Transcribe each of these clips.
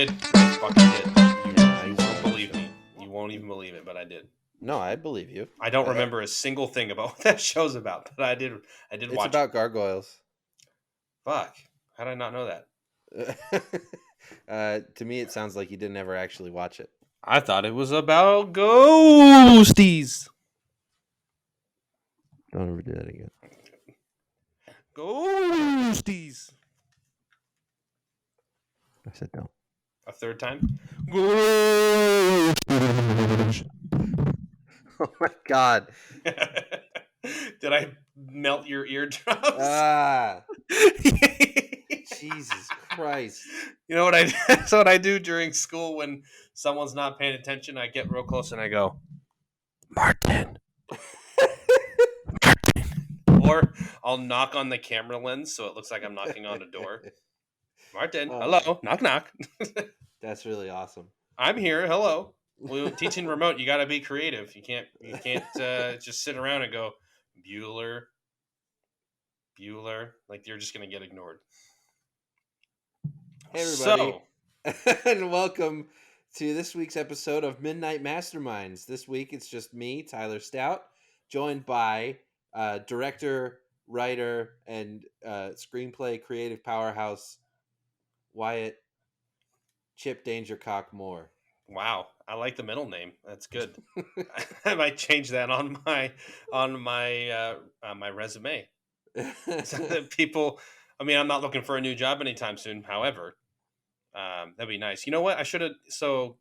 did. I fucking did. Yeah, You won't believe me. You won't even believe it, but I did. No, I believe you. I don't remember a single thing about what that show's about, but I did. It's watch about it. gargoyles. Fuck. How did I not know that? To me, it sounds like you didn't ever actually watch it. I thought it was about ghosties. Don't ever do that again. Ghosties. I said no. A third time? Oh my god. Did I melt your eardrums? Ah. Jesus Christ. You know what I that's what I do during school when someone's not paying attention. I get real close and I go, Martin. Or I'll knock on the camera lens so it looks like I'm knocking on a door. Martin, hello, knock knock. That's really awesome. I'm here. Hello. Well, teaching remote, you got to be creative. You can't just sit around and go Bueller. Like you're just gonna get ignored. Hey everybody, and welcome to this week's episode of Midnight Masterminds. This week it's just me, Tyler Stout, joined by director, writer, and screenplay creative powerhouse Wyatt Chip Dangercock Moore. Wow, I like the middle name. That's good. I might change that on my resume. So that people, I mean, I'm not looking for a new job anytime soon. However, that'd be nice. You know what? I should have. So,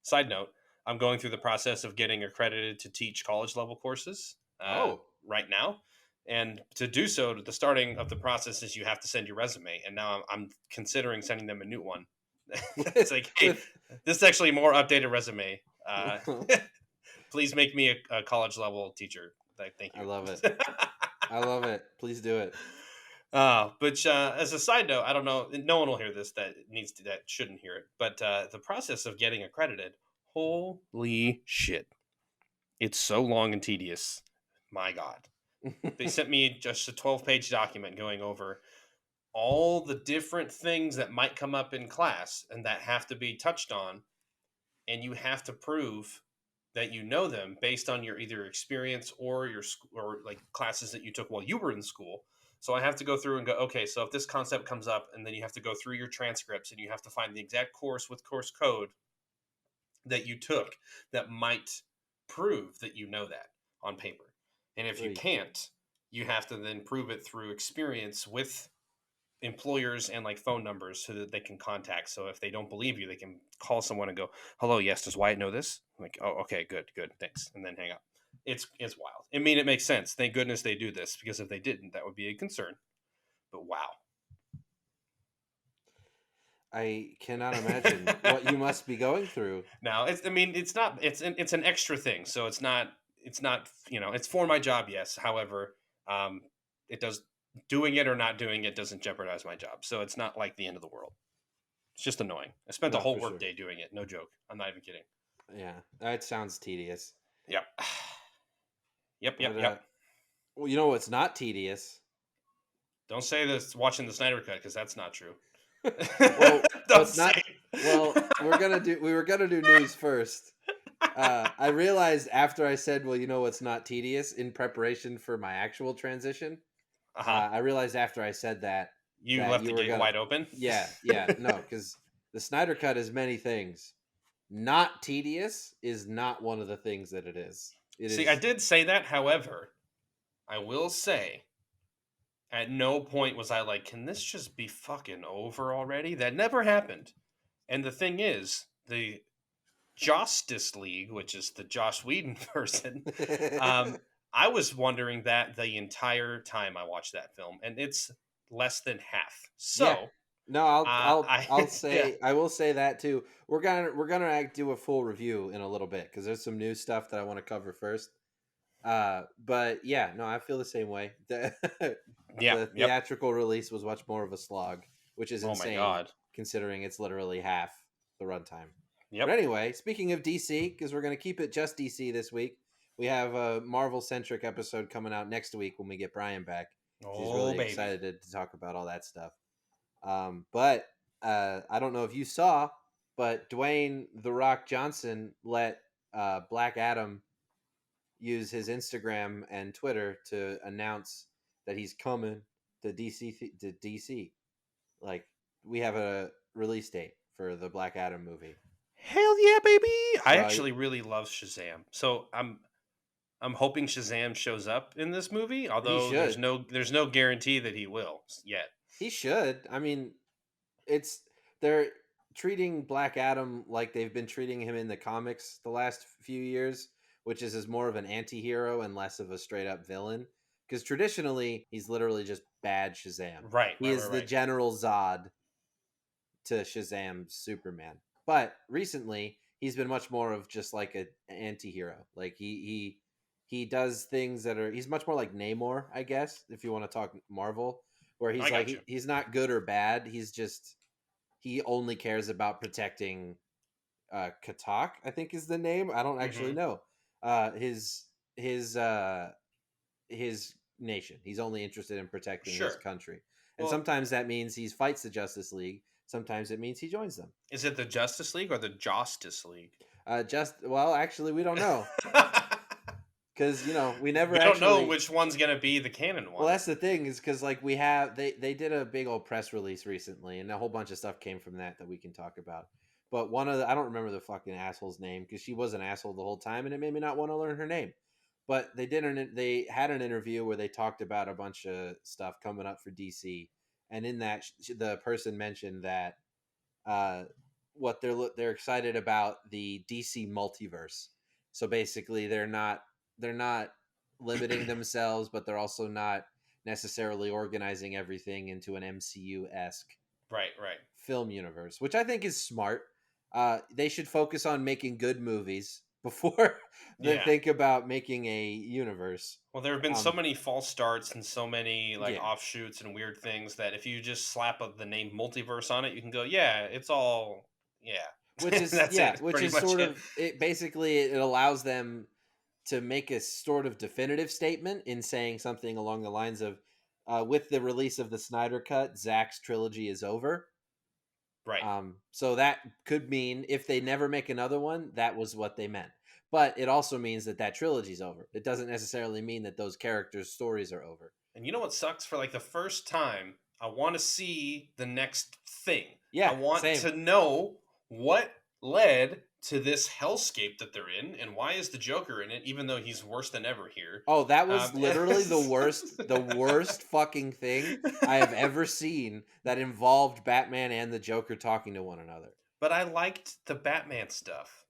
side note, I'm going through the process of getting accredited to teach college level courses. Right now. And to do so, the starting of the process is you have to send your resume. And now I'm considering sending them a new one. It's like, hey, this is actually a more updated resume. Please make me a college level teacher. Thank you. I love it. I love it. Please do it. But as a side note, I don't know. No one will hear this that shouldn't hear it. But the process of getting accredited, holy shit, it's so long and tedious. My God. They sent me just a 12-page document going over all the different things that might come up in class and that have to be touched on, and you have to prove that you know them based on your either experience or or like classes that you took while you were in school. So I have to go through and go, okay, so if this concept comes up, and then you have to go through your transcripts and you have to find the exact course with course code that you took that might prove that you know that on paper. And if you can't, you have to then prove it through experience with employers and like phone numbers so that they can contact. So if they don't believe you, they can call someone and go, hello, yes, does Wyatt know this? I'm like, oh, okay, good, thanks. And then hang up. It's wild. I mean, it makes sense. Thank goodness they do this, because if they didn't, that would be a concern. But wow. I cannot imagine what you must be going through. Now, it's an extra thing. So it's not, it's for my job. Yes. However, it does, doing it or not doing it doesn't jeopardize my job. So it's not like the end of the world. It's just annoying. I spent the whole work day doing it. No joke. I'm not even kidding. Yeah. That sounds tedious. Yep. Yep. Well, you know what's not tedious? Don't say this watching the Snydercut, because that's not true. Well, we were gonna do news first. I realized after I said, well, you know what's not tedious, in preparation for my actual transition. I realized after I said that you left the gate wide open. Yeah, no, because the Snydercut is many things. Not tedious is not one of the things that it is. I did say that. However, I will say, at no point was I like, can this just be fucking over already? That never happened. And the thing is, the Justice League, which is the Joss Whedon person, I was wondering that the entire time I watched that film, and it's less than half. So yeah. No, I'll say, yeah. I will say that too. We're gonna do a full review in a little bit, because there's some new stuff that I want to cover first. But yeah, no, I feel the same way. The theatrical release was much more of a slog, which is insane, considering it's literally half the runtime. Yep. But anyway, speaking of DC, because we're going to keep it just DC this week, we have a Marvel-centric episode coming out next week when we get Brian back. He's really excited to talk about all that stuff. But I don't know if you saw, but Dwayne The Rock Johnson let Black Adam use his Instagram and Twitter to announce that he's coming to DC. Like, we have a release date for the Black Adam movie. Hell yeah, baby! I So actually really love Shazam, so I'm hoping Shazam shows up in this movie. he Although should. there's no guarantee that he will yet. He should. I mean, it's they're treating Black Adam like they've been treating him in the comics the last few years, which is as more of an anti-hero and less of a straight up villain. Because traditionally, he's literally just bad Shazam. Right, He is the General Zod to Shazam's Superman. But recently, he's been much more of just like an anti-hero. Like he does things that are he's much more like Namor, I guess, if you want to talk Marvel, where he's like he's not good or bad. He's just he only cares about protecting Katak, I think is the name. I don't actually know. His nation. He's only interested in protecting his country. And sometimes that means he fights the Justice League. Sometimes it means he joins them. Is it the Justice League or the Justice League? Actually, we don't know. Because we never. We don't know which one's gonna be the canon one. Well, that's the thing is because like they did a big old press release recently, and a whole bunch of stuff came from that we can talk about. But I don't remember the fucking asshole's name because she was an asshole the whole time, and it made me not want to learn her name. But they had an interview where they talked about a bunch of stuff coming up for DC, and in that the person mentioned that what they're excited about the DC multiverse. So basically, they're not limiting themselves, but they're also not necessarily organizing everything into an MCU-esque right film universe, which I think is smart. They should focus on making good movies before they think about making a universe. Well, there have been so many false starts and so many offshoots and weird things that if you just slap the name multiverse on it, you can go, yeah, it's all which is which is sort of it. Basically, it allows them to make a sort of definitive statement in saying something along the lines of, with the release of the Snyder Cut, Zack's trilogy is over. Right. So that could mean if they never make another one, that was what they meant. But it also means that trilogy's over. It doesn't necessarily mean that those characters' stories are over. And you know what sucks? For like the first time, I want to see the next thing. Yeah, I want to know what led to this hellscape that they're in, and why is the Joker in it, even though he's worse than ever here? Oh, that was literally the worst fucking thing I have ever seen that involved Batman and the Joker talking to one another. But I liked the Batman stuff.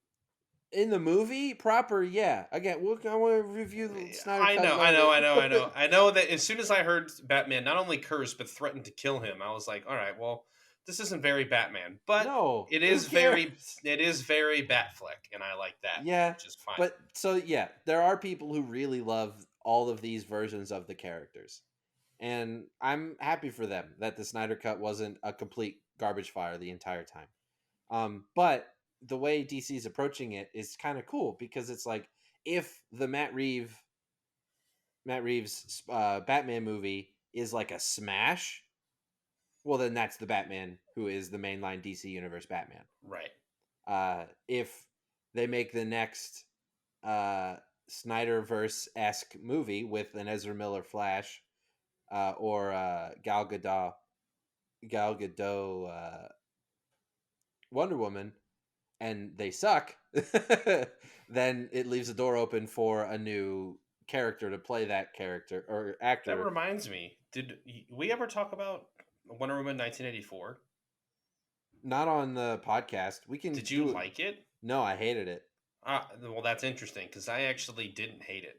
In the movie proper, yeah. Again, I want to review the Snyder Cut. I know that as soon as I heard Batman not only curse but threatened to kill him, I was like, all right, well, this isn't very Batman, but it is very Batfleck, and I like that. Yeah, which is fine. But so there are people who really love all of these versions of the characters, and I'm happy for them that the Snyder Cut wasn't a complete garbage fire the entire time. But the way DC is approaching it is kind of cool because it's like if the Matt Reeves Batman movie is like a smash, well then that's the Batman who is the mainline DC universe Batman. Right. If they make the next Snyderverse-esque movie with an Ezra Miller Flash or Gal Gadot Wonder Woman, and they suck, then it leaves the door open for a new character to play that character or actor. That reminds me, did we ever talk about Wonder Woman 1984? Not on the podcast. We can. Did you like it? No, I hated it. Well, that's interesting because I actually didn't hate it.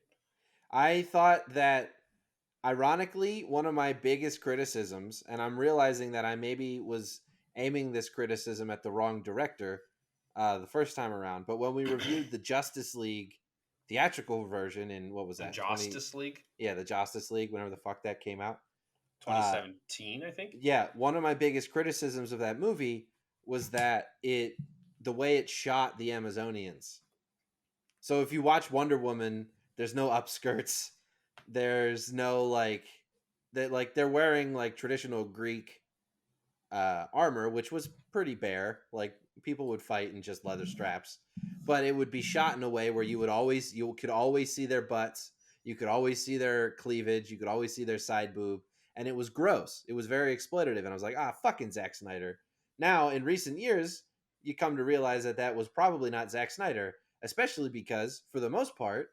I thought that, ironically, one of my biggest criticisms, and I'm realizing that I maybe was aiming this criticism at the wrong director the first time around, but when we reviewed the Justice League theatrical version in, what was that? The Justice League? Yeah, the Justice League, whenever the fuck that came out. 2017, I think? Yeah, one of my biggest criticisms of that movie was that the way it shot the Amazonians. So if you watch Wonder Woman, there's no upskirts. There's no they're wearing like traditional Greek armor, which was pretty bare. Like people would fight in just leather straps, but it would be shot in a way where you could always see their butts, you could always see their cleavage, you could always see their side boob, and it was gross. It was very exploitative, and I was like, fucking Zack Snyder. Now, in recent years, you come to realize that was probably not Zack Snyder, especially because, for the most part,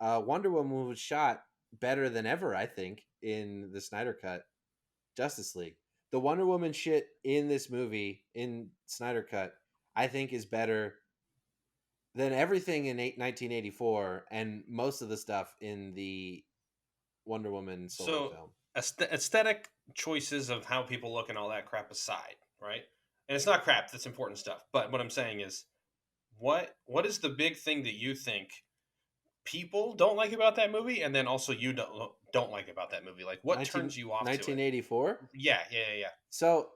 Wonder Woman was shot better than ever, I think, in the Snyder Cut Justice League. The Wonder Woman shit in this movie, in Snyder Cut, I think is better than everything in 1984 and most of the stuff in the Wonder Woman solo film. Aesthetic choices of how people look and all that crap aside, right? And it's not crap, that's important stuff. But what I'm saying is, what is the big thing that you think people don't like about that movie, and then also you don't like about that movie? Like, what turns you off 1984? to it? Yeah. So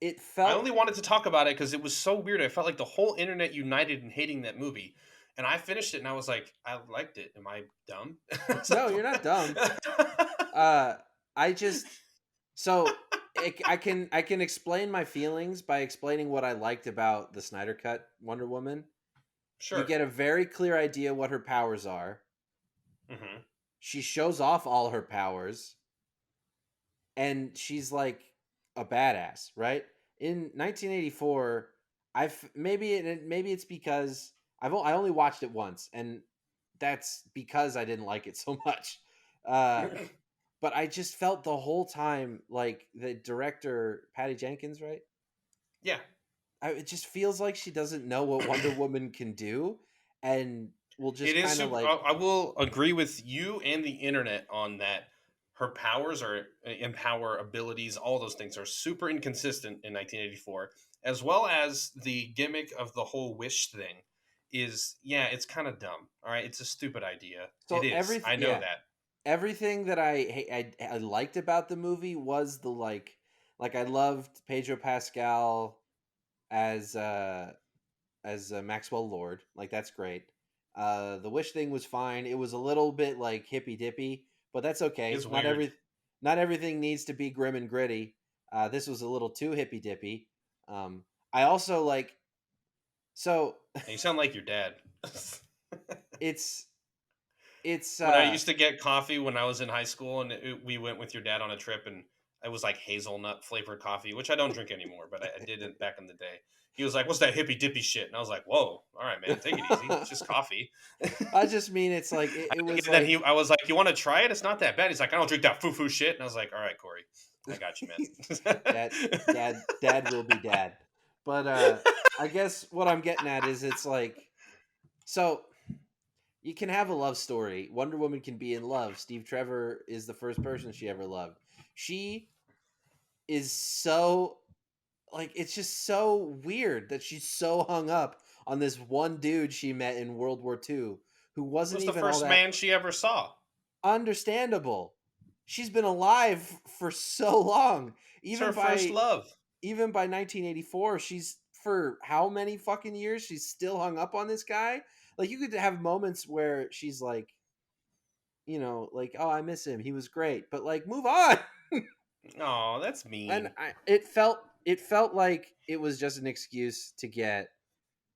it felt... I only wanted to talk about it because it was so weird. I felt like the whole internet united in hating that movie. And I finished it and I was like, I liked it. Am I dumb? No, you're not dumb. I just... So I can explain my feelings by explaining what I liked about the Snyder Cut Wonder Woman. Sure. You get a very clear idea what her powers are. Mm-hmm. She shows off all her powers. And she's like a badass, right? In 1984, maybe it's because I only watched it once, and that's because I didn't like it so much. But I just felt the whole time like the director Patty Jenkins, right? Yeah. It just feels like she doesn't know what Wonder Woman can do, and will just kind of like... I will agree with you and the internet on that. Her powers or empower abilities, all those things are super inconsistent in 1984, as well as the gimmick of the whole wish thing is, it's kind of dumb. All right, it's a stupid idea. So it is. I know that. Everything that I liked about the movie was the like I loved Pedro Pascal as Maxwell Lord. Like, that's great. The wish thing was fine. It was a little bit like hippy dippy, but that's okay. It's not everything needs to be grim and gritty. This was a little too hippy dippy. I also like... So you sound like your dad. it's when I used to get coffee when I was in high school, and we went with your dad on a trip, and it was like hazelnut flavored coffee, which I don't drink anymore, but I did it back in the day. He was like, "What's that hippy dippy shit?" And I was like, "Whoa, all right, man, take it easy. It's just coffee." I just mean it's like it was. Like... I was like, "You want to try it? It's not that bad." He's like, "I don't drink that foo-foo shit." And I was like, "All right, Corey, I got you, man." Dad will be dad. But I guess what I'm getting at is it's like, so you can have a love story. Wonder Woman can be in love. Steve Trevor is the first person she ever loved. She is so... like, it's just so weird that she's so hung up on this one dude she met in World War II who wasn't even the first man she ever saw. Understandable. She's been alive for so long. Even it's her first love. Even by 1984, she's... for how many fucking years she's still hung up on this guy? Like, you could have moments where she's like, oh, I miss him. He was great. But like, move on. Oh, that's mean. And it felt like it was just an excuse to get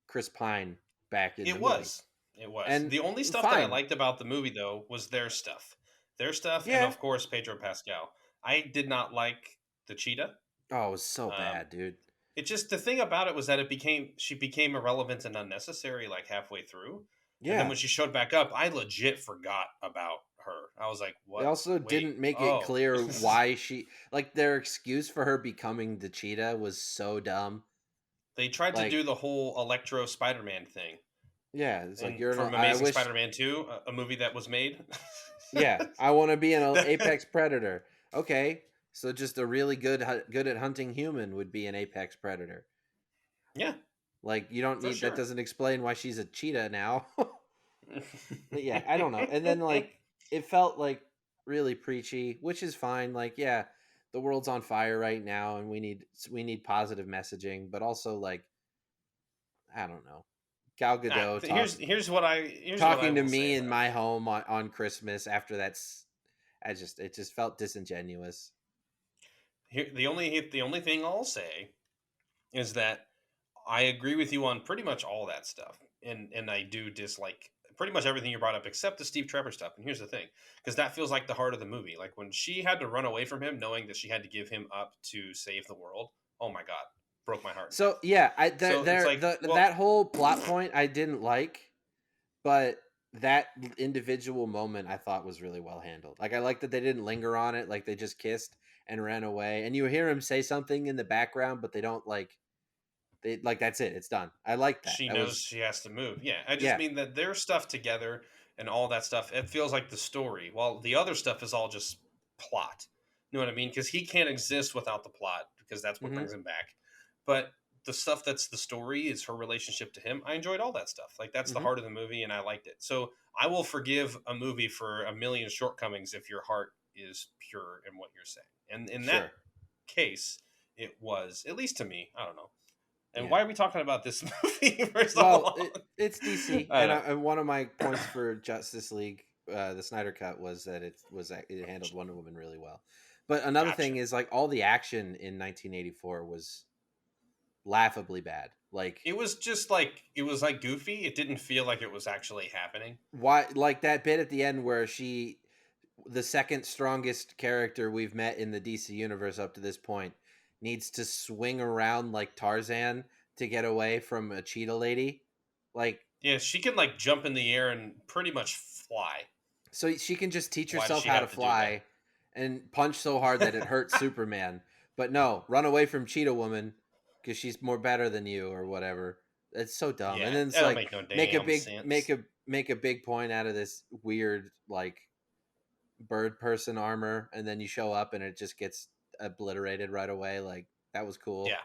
Chris Pine back in the movie. It was. And the only stuff that I liked about the movie, though, was their stuff. And, of course, Pedro Pascal. I did not like the cheetah. Oh, it was so bad, dude. It just... the thing about it was that she became irrelevant and unnecessary like halfway through. Yeah. And then when she showed back up, I legit forgot about her. I was like, what? They also didn't make it clear why she... like, their excuse for her becoming the cheetah was so dumb. They tried to do the whole Electro Spider-Man thing. Yeah, it's like, you're from Amazing Spider-Man 2, a movie that was made. Yeah, I want to be an apex predator. Okay, so just a really good at hunting human would be an apex predator. Yeah. Like, you don't need... that doesn't explain why she's a cheetah now. But yeah, I don't know. And then, like, it felt like really preachy, which is fine. Like, yeah, the world's on fire right now, and we need positive messaging, but also, like, I don't know, Gal Gadot talking to me in my home on Christmas after it just felt disingenuous. Here, the only thing I'll say is that I agree with you on pretty much all that stuff, and I do dislike pretty much everything you brought up except the Steve Trevor stuff. And here's the thing, because that feels like the heart of the movie. Like when she had to run away from him, knowing that she had to give him up to save the world. Oh my god, broke my heart in So half. yeah, So it's like, well, that whole plot point I didn't like, but that individual moment I thought was really well handled. Like I like that they didn't linger on it, like they just kissed and ran away, and you hear him say something in the background, but they don't they like that's it. It's done. I like that. she That knows was she has to move. Yeah, I just yeah. mean that their stuff together and all that stuff. It feels like the story, while the other stuff is all just plot. You know what I mean? Because he can't exist without the plot because that's what Hmm. brings him back. But the stuff that's the story is her relationship to him. I enjoyed all that stuff. Like that's the Hmm. heart of the movie, and I liked it. So I will forgive a movie for a million shortcomings if your heart is pure in what you're saying. And in that Sure. case, it was, at least to me. I don't know. And Yeah. why are we talking about this movie for so Well, long? it's DC, I don't know. and one of my points for Justice League, the Snyder Cut, was that it handled Wonder Woman really well. But another Gotcha. thing is like all the action in 1984 was laughably bad. Like It was just like, it was like goofy. It didn't feel like it was actually happening. why, like that bit at the end where the second strongest character we've met in the DC universe up to this point, needs to swing around like Tarzan to get away from a cheetah lady. Like Yeah, she can like jump in the air and pretty much fly. so she can just teach Why does herself she how to have to do fly and punch so hard that it hurts that? Superman. But no, run away from Cheetah Woman because she's more better than you or whatever. It's so dumb. And Yeah, then it's that don't like make no damn sense. make a big point out of this weird like bird person armor, and then you show up and it just gets obliterated right away. Like that was cool. Yeah.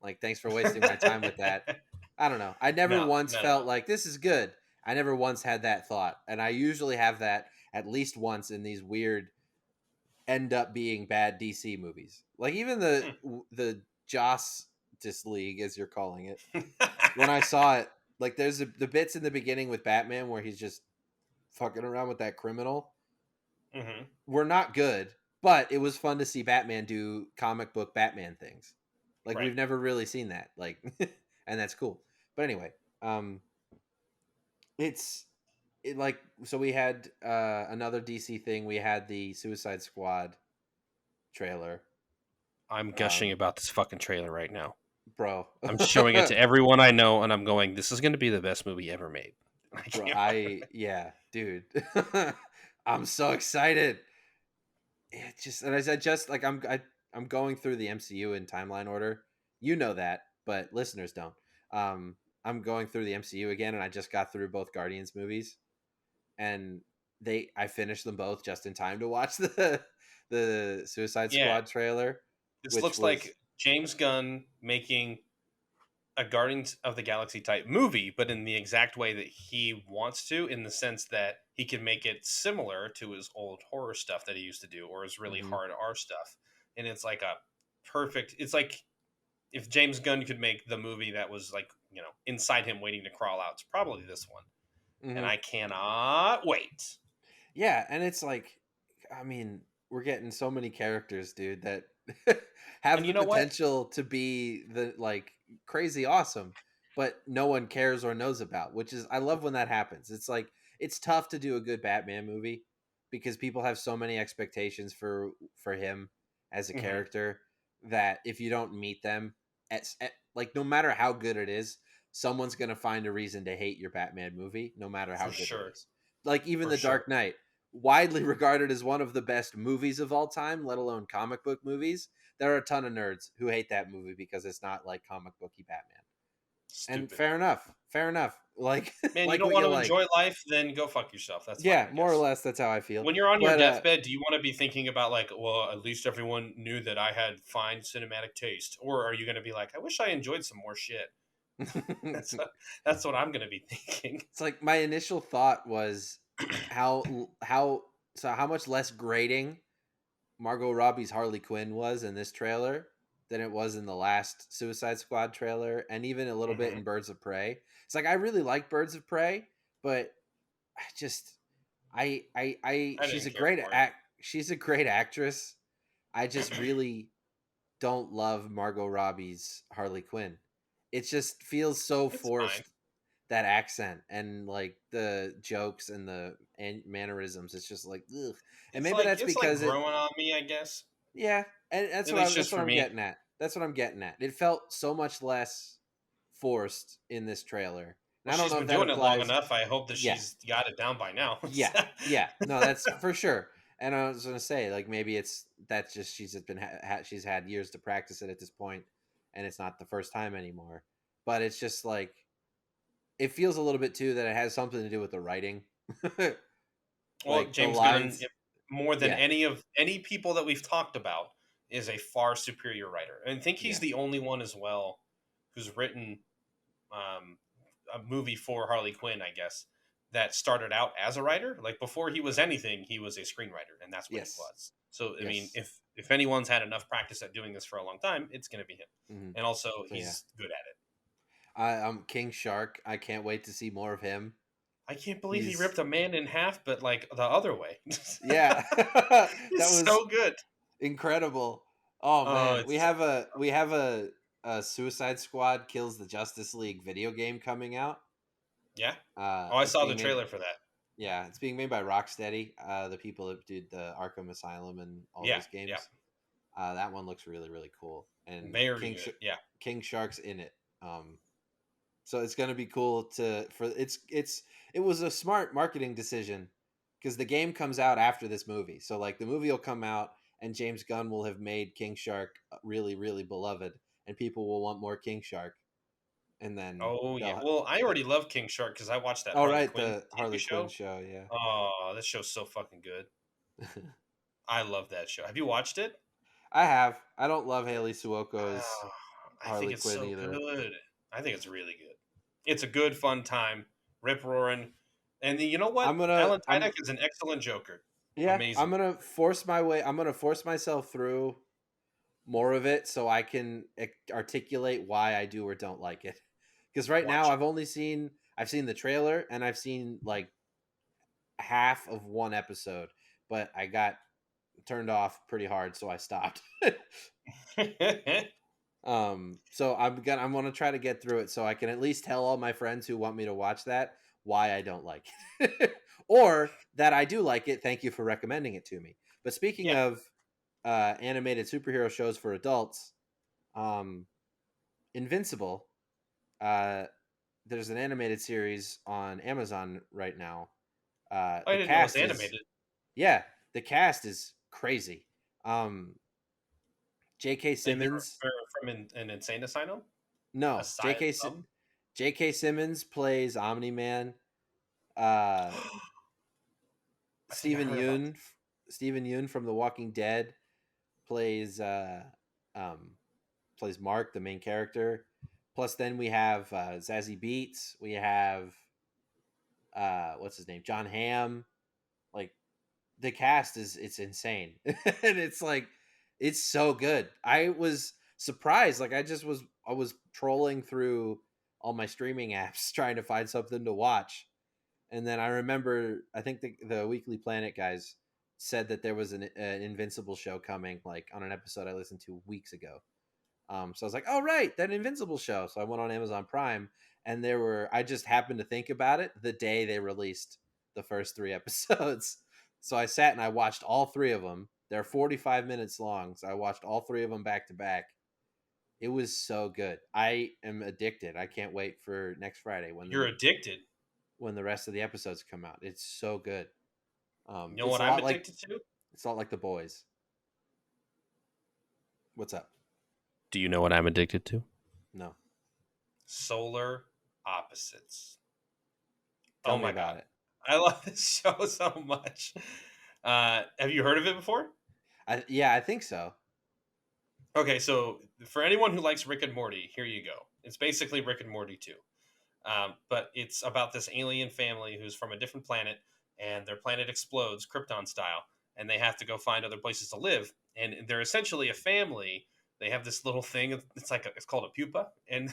Like thanks for wasting my time with that. I don't know. I never No, once no, no, felt no. like this is good. I never once had that thought. And I usually have that at least once in these weird end up being bad DC movies. Like even the Justice League as you're calling it. When I saw it, like there's the bits in the beginning with Batman where he's just fucking around with that criminal Hmm. were not good, but it was fun to see Batman do comic book Batman things. Like Right. we've never really seen that. Like and that's cool. But anyway, um it's like so we had another DC thing. We had the Suicide Squad trailer. I'm gushing Um about this fucking trailer right now. bro. I'm showing it to everyone I know, and I'm going, this is going to be the best movie ever made. I Bro, can't. yeah, dude. I'm so excited. It just and I just like I'm going through the MCU in timeline order. You know that, but listeners don't. Um, I'm going through the MCU again, and I just got through both Guardians movies, and I finished them both just in time to watch the Suicide Yeah, Squad trailer, this which looks was like James Gunn making a Guardians of the Galaxy type movie, but in the exact way that he wants to, in the sense that he can make it similar to his old horror stuff that he used to do, or his really mhm. hard R stuff. And it's like a perfect. It's like if James Gunn could make the movie that was like, inside him waiting to crawl out, it's probably this one. And Mhm. I cannot wait. Yeah, and it's like, I mean, we're getting so many characters, dude, that And have you the know what? potential to be the like crazy awesome, but no one cares or knows about, which is I love when that happens. It's like it's tough to do a good Batman movie because people have so many expectations for him as a Hmm. character that if you don't meet them like no matter how good it is, someone's going to find a reason to hate your Batman movie no matter how For good it sure. is. Like even For The sure. Dark Knight, widely regarded as one of the best movies of all time, let alone comic book movies. There are a ton of nerds who hate that movie because it's not like comic booky Batman. And Stupid. fair enough. Fair enough. Like Man, you like don't what want you to like. enjoy life? Then go fuck yourself. That's fine, Yeah, I more or guess. less that's how I feel. When you're on your But deathbed, do you want to be thinking about like, well, at least everyone knew that I had fine cinematic taste, or are you going to be like, I wish I enjoyed some more shit? That's it's what, that's what I'm going to be thinking. like my initial thought was how how much less grating Margot Robbie's Harley Quinn was in this trailer than it was in the last Suicide Squad trailer, and even a little bit Hmm. in Birds of Prey. It's like I really like Birds of Prey, but I just I didn't care for it. she's a great actress. I just really don't love Margot Robbie's Harley Quinn. It just feels so It's fine. forced, that accent and like the jokes and the mannerisms. It's just like, ugh. And maybe that's It's like because it, growing on me, I guess. yeah, and At least that's just what for I'm me. getting at. That's what I'm getting at. It felt so much less forced in this trailer, and Well, I don't she's know if been that doing it long applies. enough. I hope that Yeah, she's got it down by now. yeah, yeah. No, that's for sure. And I was gonna say, like, maybe it's that's just she's just been she's had years to practice it at this point, and it's not the first time anymore. But it's just like it feels a little bit too that it has something to do with the writing, Well, like the James Gunn, lines. more than Yeah, any people that we've talked about, is a far superior writer. And I think he's yeah, the only one as well who's written um, a movie for Harley Quinn, I guess, that started out as a writer. Like before he was anything, he was a screenwriter, and that's what he yes, was. So I mean, yes. if anyone's had enough practice at doing this for a long time, it's going to be him. Hmm. And also, So yeah, he's good at it. I'm King Shark. I can't wait to see more of him. I can't believe he He's ripped a man in half, but like the other way. yeah, that It's was so good. incredible. Oh Oh, man, it's we have a Suicide Squad kills the Justice League video game coming out. yeah. Oh, I It's saw the being made. trailer for that. Yeah, it's being made by Rocksteady, the people that did the Arkham Asylum and all Yeah, those yeah, games. That one looks really really cool, and very good. Yeah, King Shark's in it. So it's gonna be cool it was a smart marketing decision because the game comes out after this movie. So like the movie will come out and James Gunn will have made King Shark really really beloved, and people will want more King Shark, and then oh yeah. they'll. Well, I already love King Shark because I watched that Oh Harley right, Quinn the TV Harley Quinn show. show, yeah. Oh, that show's so fucking good. I love that show. Have you watched it? I have. I don't love Haley Suoko's Oh, I think Harley it's Quinn so either. good. I think it's really good. It's a good, fun time. Rip roaring, and you know what? Alan I'm Tudyk is an excellent Joker. yeah, Amazing. I'm gonna force myself through more of it so I can articulate why I do or don't like it. Because right now Watch it. I've seen the trailer and I've seen like half of one episode, but I got turned off pretty hard, so I stopped. So I'm gonna try to get through it so I can at least tell all my friends who want me to watch that why I don't like it, or that I do like it. Thank you for recommending it to me. But speaking Yeah. of animated superhero shows for adults, um, Invincible. Uh, there's an animated series on Amazon right now. I The didn't know it was cast is animated. yeah, the cast is crazy. J.K. Like they Simmons, were from an insane asylum. no, Asylum. J.K. Simmons plays Omni Man. Uh, I think I Stephen heard about Yeun, Stephen Yeun from The Walking Dead plays um, plays Mark, the main character. Plus, then we have Zazie Beetz. We have what's his name, John Hamm. Like the cast is it's insane, and it's like it's so good. I was surprised. Like I was trolling through all my streaming apps trying to find something to watch, and then I remember I think the Weekly Planet guys said that there was an Invincible show coming, like on an episode I listened to weeks ago. So I was like, oh right, that Invincible show. So I went on Amazon Prime, and I just happened to think about it the day they released the first three episodes. So I sat and I watched all three of them. They're 45 minutes long, so I watched all three of them back to back. It was so good. I am addicted. I can't wait for next Friday You're addicted. when the rest of the episodes come out. It's so good. You know what I'm addicted to? It's a lot like The Boys. What's up? Do you know what I'm addicted to? No, Solar opposites. tell Oh me my about god, it. I love this show so much. Have you heard of it before? Yeah, I think so. Okay, so for anyone who likes Rick and Morty, here you go. It's basically Rick and Morty too. But it's about this alien family who's from a different planet, and their planet explodes Krypton style, and they have to go find other places to live. And they're essentially a family. They have this little thing. It's called a pupa, and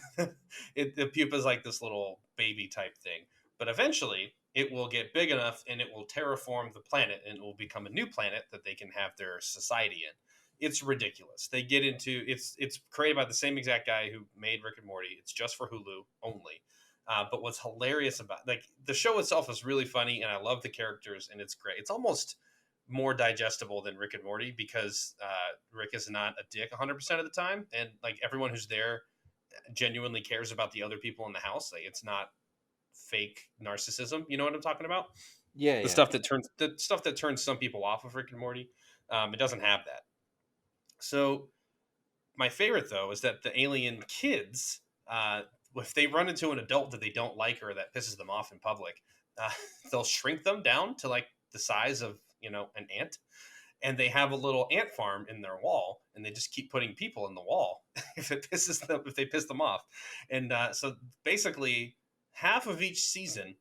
the pupa is like this little baby type thing. But eventually, it will get big enough, and it will terraform the planet, and it will become a new planet that they can have their society in. it's ridiculous. They get into it's created by the same exact guy who made Rick and Morty. It's just for Hulu only. But what's hilarious about like the show itself is really funny, and I love the characters, and it's great. It's almost more digestible than Rick and Morty because Rick is not a dick 100% of the time, and like everyone who's there genuinely cares about the other people in the house. Like it's not fake narcissism. You know what I'm talking about? Yeah, The yeah. stuff that turns some people off of Rick and Morty. It doesn't have that. So my favorite though is that the alien kids, if they run into an adult that they don't like or that pisses them off in public, uh, they'll shrink them down to like the size of an ant, and they have a little ant farm in their wall, and they just keep putting people in the wall if they piss them off, and so basically half of each season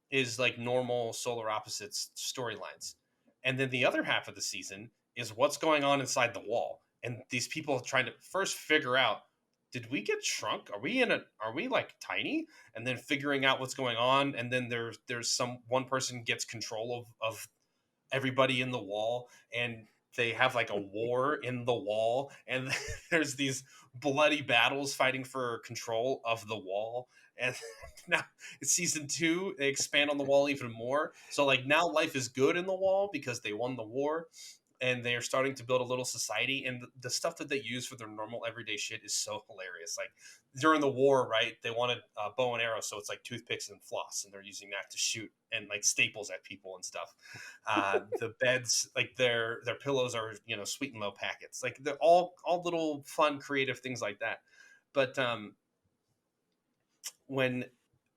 is like normal solar opposites storylines, and then the other half of the season is what's going on inside the wall, and these people trying to first figure out, did we get shrunk? Are we like tiny? And then figuring out what's going on, and then there's some one person gets control of everybody in the wall, and they have like a war in the wall, and there's these bloody battles fighting for control of the wall. And now it's season 2, they expand on the wall even more, so like now life is good in the wall because they won the war, and they're starting to build a little society, and the stuff that they use for their normal everyday shit is so hilarious. Like during the war, right, they wanted a bow and arrow, so it's like toothpicks and floss, and they're using that to shoot, and like staples at people and stuff. The beds, like their pillows are sweet and low packets, like they're all little fun creative things like that. But when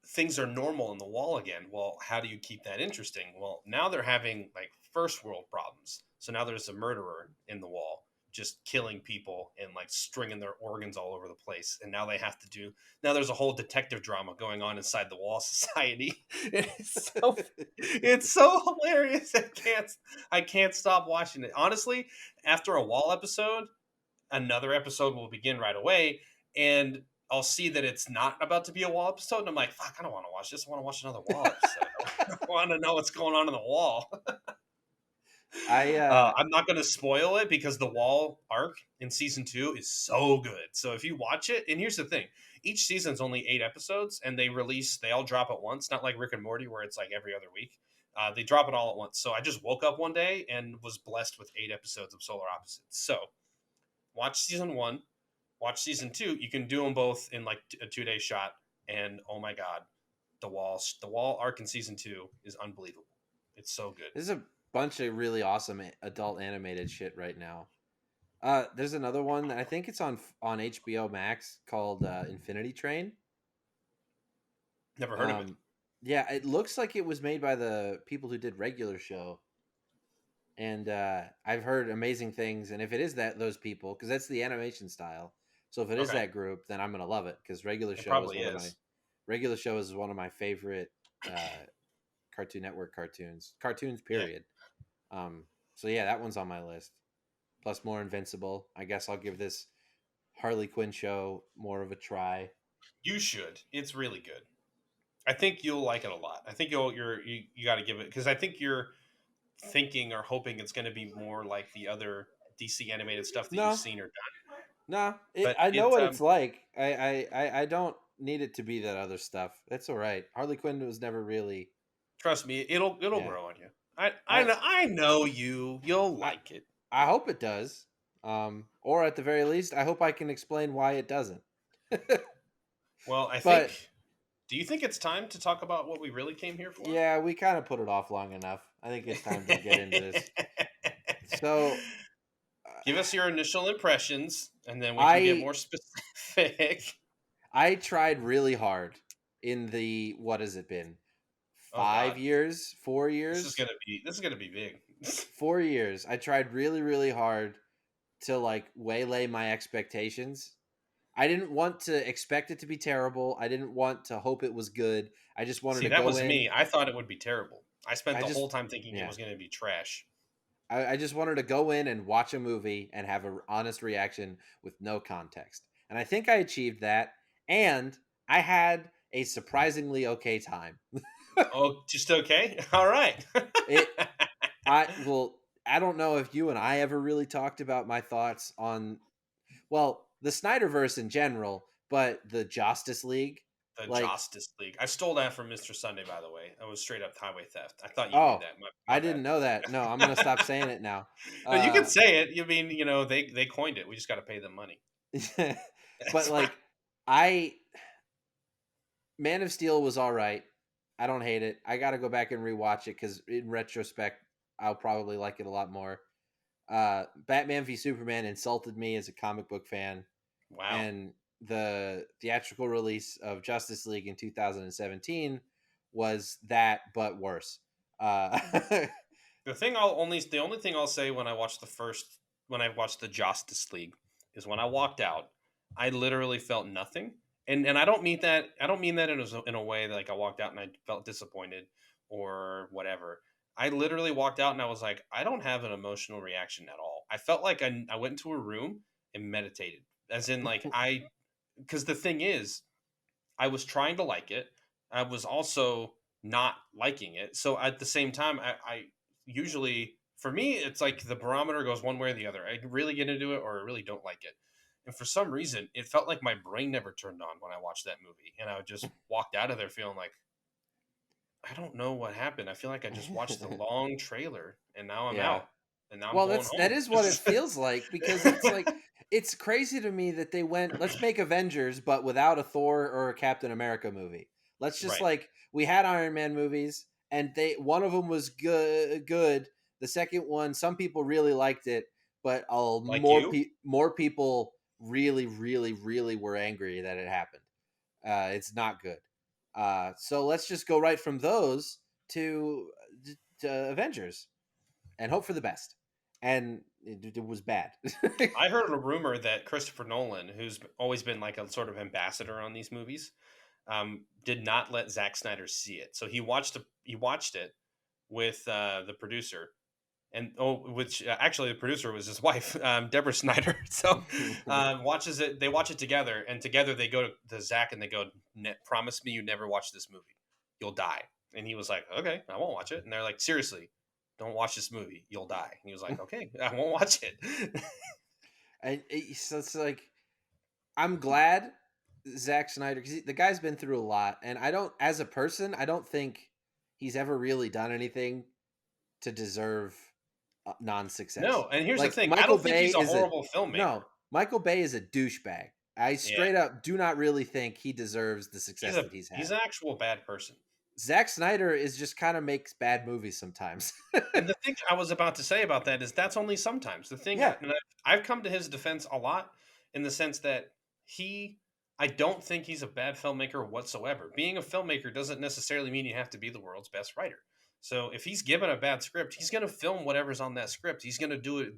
things are normal in the wall again, well, how do you keep that interesting? Well, now they're having like first world problems. So now there's a murderer in the wall just killing people and like stringing their organs all over the place. And now now there's a whole detective drama going on inside the wall society. It's so hilarious. I can't stop watching it. Honestly, after a wall episode, another episode will begin right away, and I'll see that it's not about to be a wall episode, and I'm like, fuck, I don't want to watch this. I want to watch another wall episode. I want to know what's going on in the wall. I'm not going to spoil it because the wall arc in season 2 is so good. So if you watch it, and here's the thing, each season's only 8 episodes, and they all drop at once, not like Rick and Morty where it's like every other week. They drop it all at once. So I just woke up one day and was blessed with 8 episodes of Solar Opposites. So watch season 1, watch season 2. You can do them both in like a 2-day shot, and oh my god, the wall arc in season 2 is unbelievable. It's so good. There's a bunch of really awesome adult animated shit right now. There's another one that I think it's on HBO Max called Infinity Train. Never heard of it. Yeah, it looks like it was made by the people who did Regular Show. And I've heard amazing things. And if it is those people, because that's the animation style. So if it is that group, then I'm going to love it. Because Regular Show is one of my favorite Cartoon Network cartoons, period. Yeah. So yeah, that one's on my list. Plus more Invincible. I guess I'll give this Harley Quinn show more of a try. You should. It's really good. I think you'll like it a lot. I think you got to give it, because I think you're thinking or hoping it's going to be more like the other DC animated stuff that you've seen or done. No, I know what it's like. I don't need it to be that other stuff. That's all right. Harley Quinn was never really. Trust me, it'll grow on you. I know you'll like it. I hope it does. Or at the very least, I hope I can explain why it doesn't. Well, think. Do you think it's time to talk about what we really came here for? Yeah, we kind of put it off long enough. I think it's time to get into this. So, give us your initial impressions, and then we can get more specific. I tried really hard in the, what has it been? 5 years? 4 years? This is gonna be big. 4 years. I tried really, really hard to like waylay my expectations. I didn't want to expect it to be terrible. I didn't want to hope it was good. I just wanted to go in. That was me. I thought it would be terrible. I spent the whole time thinking it was going to be trash. I just wanted to go in and watch a movie and have an honest reaction with no context. And I think I achieved that. And I had a surprisingly okay time. Oh, just okay? All right. I don't know if you and I ever really talked about my thoughts on, well, the Snyderverse in general, but the Justice League. The Like, Justice League. I stole that from Mr. Sunday, by the way. That was straight up highway theft. I thought you knew oh, that. My I bad. didn't know that. No, I'm gonna stop saying it now. No, you can say it. You mean, they coined it. We just got to pay them money. But That's fine. like, I Man of Steel was all right. I don't hate it. I got to go back and rewatch it because in retrospect, I'll probably like it a lot more. Batman v Superman insulted me as a comic book fan, Wow. and the theatrical release of Justice League in 2017 was that, but worse. Uh, The only thing I'll say when I watched the Justice League is when I walked out, I literally felt nothing. And I don't mean that in a way that like I walked out and I felt disappointed or whatever. I literally walked out and I was like, I don't have an emotional reaction at all. I felt like I went into a room and meditated. As in like because the thing is, I was trying to like it. I was also not liking it. So at the same time, I usually, for me, it's like the barometer goes one way or the other. I really get into it or I really don't like it. And for some reason, it felt like my brain never turned on when I watched that movie. And I just walked out of there feeling like, I don't know what happened. I feel like I just watched the long trailer and now I'm yeah. out. And now I'm Well, going that home. is what it feels like, because it's like, it's crazy to me that they went, let's make Avengers but without a Thor or a Captain America movie. Let's just, Right. like, we had Iron Man movies and one of them was good. The second one, some people really liked it, but Like you? more people really really were angry that it happened. It's not good. So let's just go right from those to Avengers and hope for the best. And it was bad. I heard a rumor that Christopher Nolan, who's always been like a sort of ambassador on these movies, did not let Zack Snyder see it. So he watched it with the producer, and which actually the producer was his wife, Deborah Snyder. So watches it. They watch it together, and together they go to Zack and they go, "Promise me you never watch this movie. You'll die." And he was like, "Okay, I won't watch it." And they're like, "Seriously, don't watch this movie. You'll die." And he was like, "Okay, I won't watch it." And so it's like, I'm glad Zack Snyder, because the guy's been through a lot, and I don't, as a person, I don't think he's ever really done anything to deserve non-success. No, and here's the Like thing. I Michael don't think Bay he's a is a horrible filmmaker. no, Michael Bay is a douchebag. I Yeah, straight up do not really think he deserves the success that he's he's had. an actual bad person. Zack Snyder is just kind of makes bad movies sometimes. And the thing I was about to say about that is that's only sometimes. The thing, Yeah, and I've come to his defense a lot in the sense that he, I don't think he's a bad filmmaker whatsoever. Being a filmmaker doesn't necessarily mean you have to be the world's best writer. So if he's given a bad script, he's going to film whatever's on that script. He's going to do it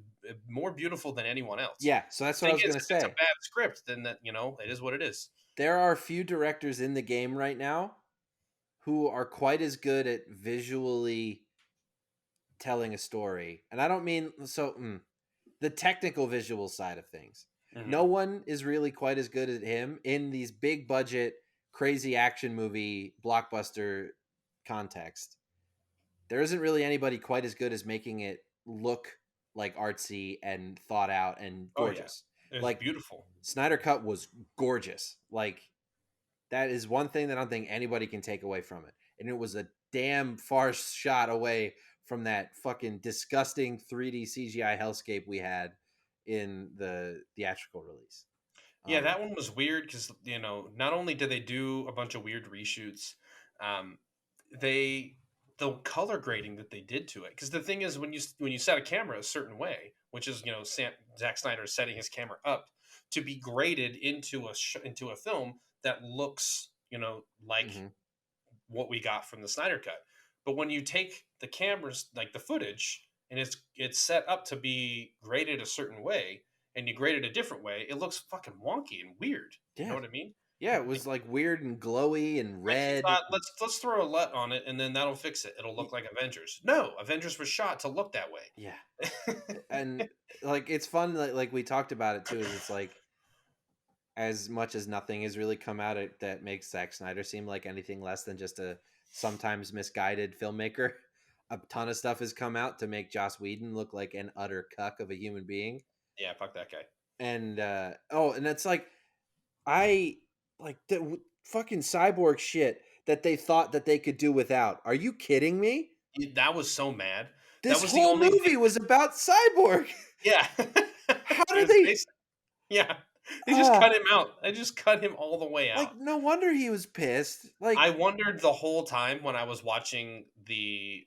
more beautiful than anyone else. yeah. So that's what I Thing was is, gonna if it's a say. bad script, then that it is what it is. There are a few directors in the game right now who are quite as good at visually telling a story. And I don't mean the technical visual side of things. Hmm. No one is really quite as good as him in these big budget, crazy action movie blockbuster context. There isn't really anybody quite as good as making it look like artsy and thought out and Oh yeah, gorgeous. it's Like beautiful. Snydercut was gorgeous. Like, that is one thing that I don't think anybody can take away from it. And it was a damn far shot away from that fucking disgusting 3D CGI hellscape we had in the theatrical release. Yeah, that one was weird because not only did they do a bunch of weird reshoots, um, they the color grading that they did to it. Because the thing is, when you set a camera a certain way, which is Zack Snyder setting his camera up to be graded into a film that looks like Mm-hmm. what we got from the Snyder cut. But when you take the cameras, like the footage, and it's set up to be graded a certain way, and you grade it a different way, it looks fucking wonky and weird. You know Yeah. what I mean? Yeah, it was like weird and glowy and Like he red. thought, let's throw a LUT on it, and then that'll fix it. It'll look like Avengers. No, Avengers was shot to look that Yeah. way. And like, it's fun, like we talked about it too, is it's like, as much as nothing has really come out that makes Zack Snyder seem like anything less than just a sometimes misguided filmmaker. a ton of stuff has come out to make Joss Whedon look like an utter cuck of a human being. Yeah, fuck that guy. And and it's like I like the fucking cyborg shit that they thought that they could do without. Are you kidding me? That was so mad. That This was the whole only thing. movie was about cyborg. Yeah. How It do was they? basic. Yeah. They just Uh, cut him out. They just cut him all the way like out. no wonder he was pissed. Like I wondered the whole time when I was watching the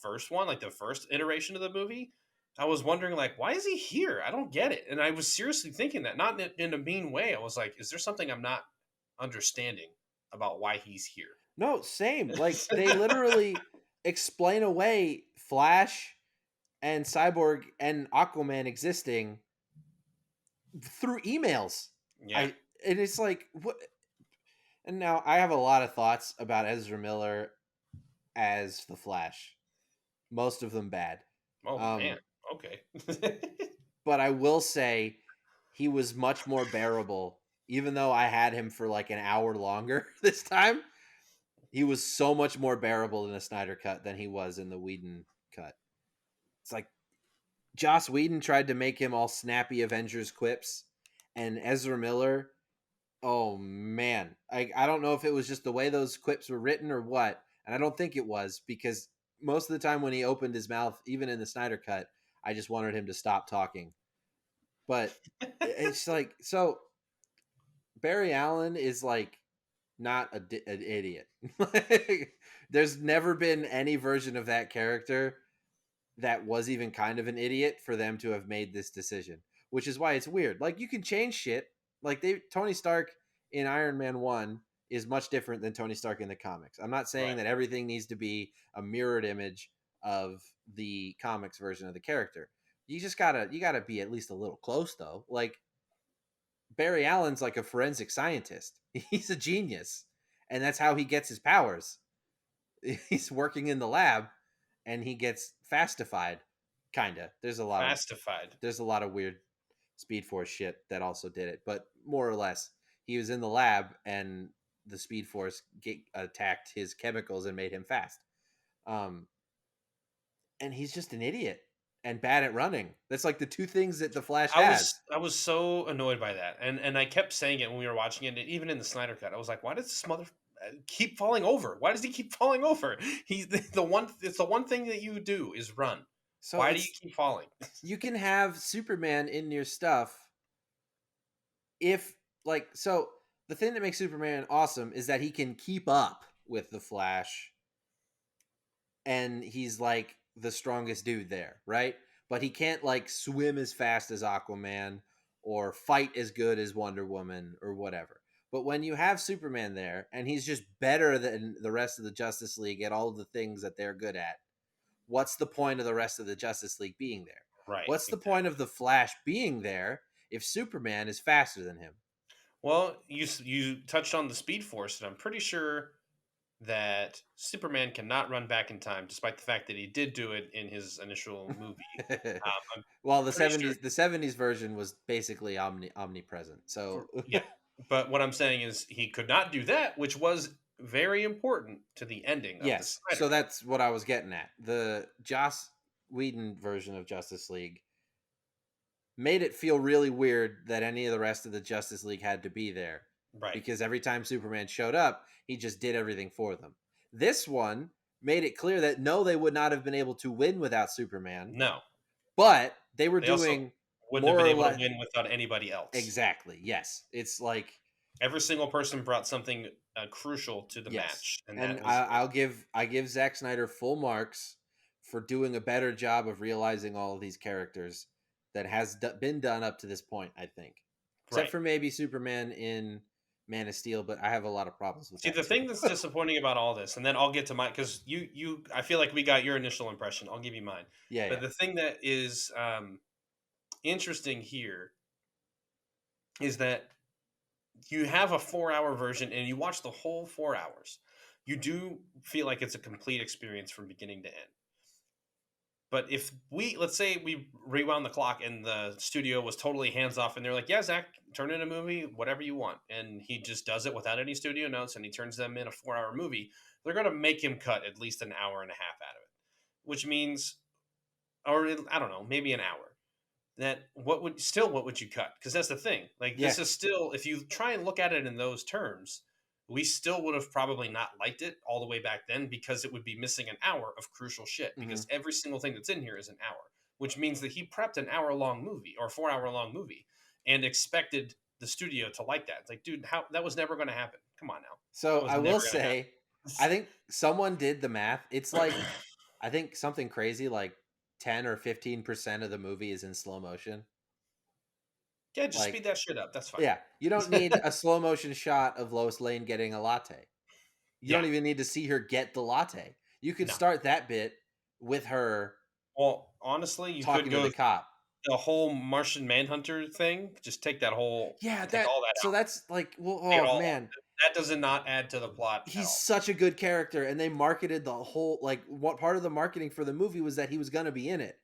first one, like the first iteration of the movie. I was wondering, like, why is he here? I don't get it. And I was seriously thinking that, not in a mean way. I was like, is there something I'm not understanding about why he's here? no, same. Like they literally explain away Flash and Cyborg and Aquaman existing through emails. Yeah. I and it's like what. And now I have a lot of thoughts about Ezra Miller as the Flash. Most of them bad. Oh man. Um, Okay. but I will say he was much more bearable, even though I had him for like an hour longer this time. He was so much more bearable in the Snyder cut than he was in the Whedon cut. It's like Joss Whedon tried to make him all snappy Avengers quips, and Ezra Miller, oh man, I don't know if it was just the way those quips were written or what, and I don't think it was, because most of the time when he opened his mouth, even in the Snyder cut, I just wanted him to stop talking. But it's like, so Barry Allen is like not an idiot. There's never been any version of that character that was even kind of an idiot for them to have made this decision, which is why it's weird. Like you can change shit. Like Tony Stark in Iron Man 1 is much different than Tony Stark in the comics. I'm not saying Right. that everything needs to be a mirrored image of the comics version of the character. You gotta be at least a little close though. Like Barry Allen's like a forensic scientist. He's a genius. And that's how he gets his powers. He's working in the lab and he gets fastified. Kinda. Fastified. There's a lot of weird Speed Force shit that also did it, but more or less, he was in the lab and the Speed Force attacked his chemicals and made him fast. And he's just an idiot and bad at running. That's like the two things that the Flash has. I was so annoyed by that, and I kept saying it when we were watching it, even in the Snyder cut. I was like, why does this mother keep falling over? Why does he keep falling over? He's the one. It's the one thing that you do is run. So why do you keep falling? You can have Superman in your stuff if so the thing that makes Superman awesome is that he can keep up with the Flash and he's like the strongest dude there, right? But he can't like swim as fast as Aquaman or fight as good as Wonder Woman or whatever. But when you have Superman there and he's just better than the rest of the Justice League at all of the things that they're good at, what's the point of the rest of the Justice League being there? Right. What's the point of the Flash being there if Superman is faster than him? Well, you touched on the Speed Force, and I'm pretty sure that Superman cannot run back in time, despite the fact that he did do it in his initial movie. Well, the '70s version was basically omnipresent. So yeah, but what I'm saying is he could not do that, which was very important to the ending of yes, the so that's what I was getting at. The Joss Whedon version of Justice League made it feel really weird that any of the rest of the Justice League had to be there. Right. Because every time Superman showed up, he just did everything for them. This one made it clear that no, they would not have been able to win without Superman. No. But they were doing wouldn't have been able to win without anybody else. Exactly. Yes. It's like every single person brought something crucial to the match, and I give Zack Snyder full marks for doing a better job of realizing all of these characters that has been done up to this point. I think, except for maybe Superman in Man of Steel, but I have a lot of problems with that. The thing that's disappointing about all this, and then I'll get to mine, because I feel like we got your initial impression. I'll give you mine. Yeah. But the thing that is interesting here is that you have a 4-hour version and you watch the whole 4 hours. You do feel like it's a complete experience from beginning to end. But if let's say we rewound the clock and the studio was totally hands off and they're like, yeah, Zach, turn in a movie, whatever you want. And he just does it without any studio notes and he turns them in a 4-hour movie. They're going to make him cut at least an hour and a half out of it. which means, or I don't know, maybe an hour. What would you cut? Because that's the thing. Like Yeah. this is still, if you try and look at it in those terms, we still would have probably not liked it all the way back then because it would be missing an hour of crucial shit. Because every single thing that's in here is an hour, which means that he prepped an hour-long movie or 4-hour-long movie and expected the studio to like that. It's like, dude, how that was never going to happen. Come on now. So That was I never will going to happen. say, I think someone did the math. It's like, I think something crazy like 10 or 15% of the movie is in slow motion. Yeah, just speed that shit up. That's fine. Yeah, you don't need a slow motion shot of Lois Lane getting a latte. You don't even need to see her get the latte. You could start that bit with her. Well, honestly, you talking could go to the cop. The whole Martian Manhunter thing. Just take that whole take all that so out. That's like, well, oh man, that does not add to the plot. He's such a good character, and they marketed the whole, like, what part of the marketing for the movie was that he was going to be in it.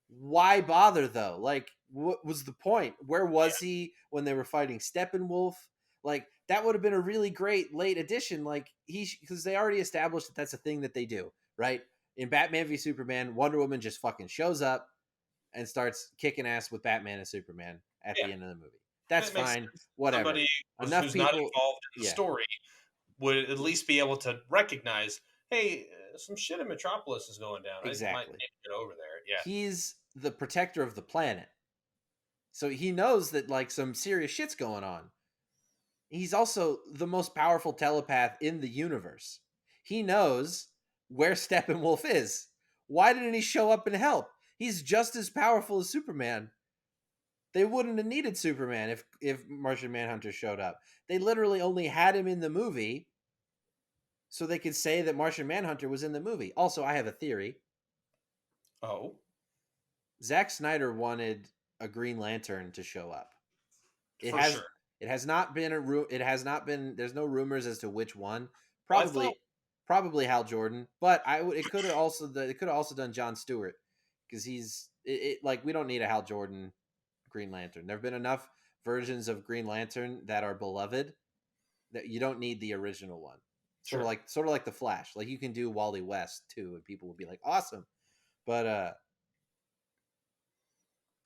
Why bother though? Like, what was the point? Where was he when they were fighting Steppenwolf? Like, that would have been a really great late addition. Like, because they already established that that's a thing that they do, right? In Batman v Superman, Wonder Woman just fucking shows up and starts kicking ass with Batman and Superman at the end of the movie. That's fine. Sense. Whatever. Somebody Enough who's people not involved in the story would at least be able to recognize, hey, some shit in Metropolis is going down. Exactly. I might need to get over there. Yeah. He's the protector of the planet. So he knows that, like, some serious shit's going on. He's also the most powerful telepath in the universe. He knows where Steppenwolf is. Why didn't he show up and help? He's just as powerful as Superman. They wouldn't have needed Superman if Martian Manhunter showed up. They literally only had him in the movie so they could say that Martian Manhunter was in the movie. Also, I have a theory. Oh. Zack Snyder wanted a Green Lantern to show up. It has not been there's no rumors as to which one. Probably Hal Jordan, but it could have also done Jon Stewart, because he's like, we don't need a Hal Jordan Green Lantern. There have been enough versions of Green Lantern that are beloved that you don't need the original one. Sort of like the Flash. Like, you can do Wally West too, and people will be like, awesome. But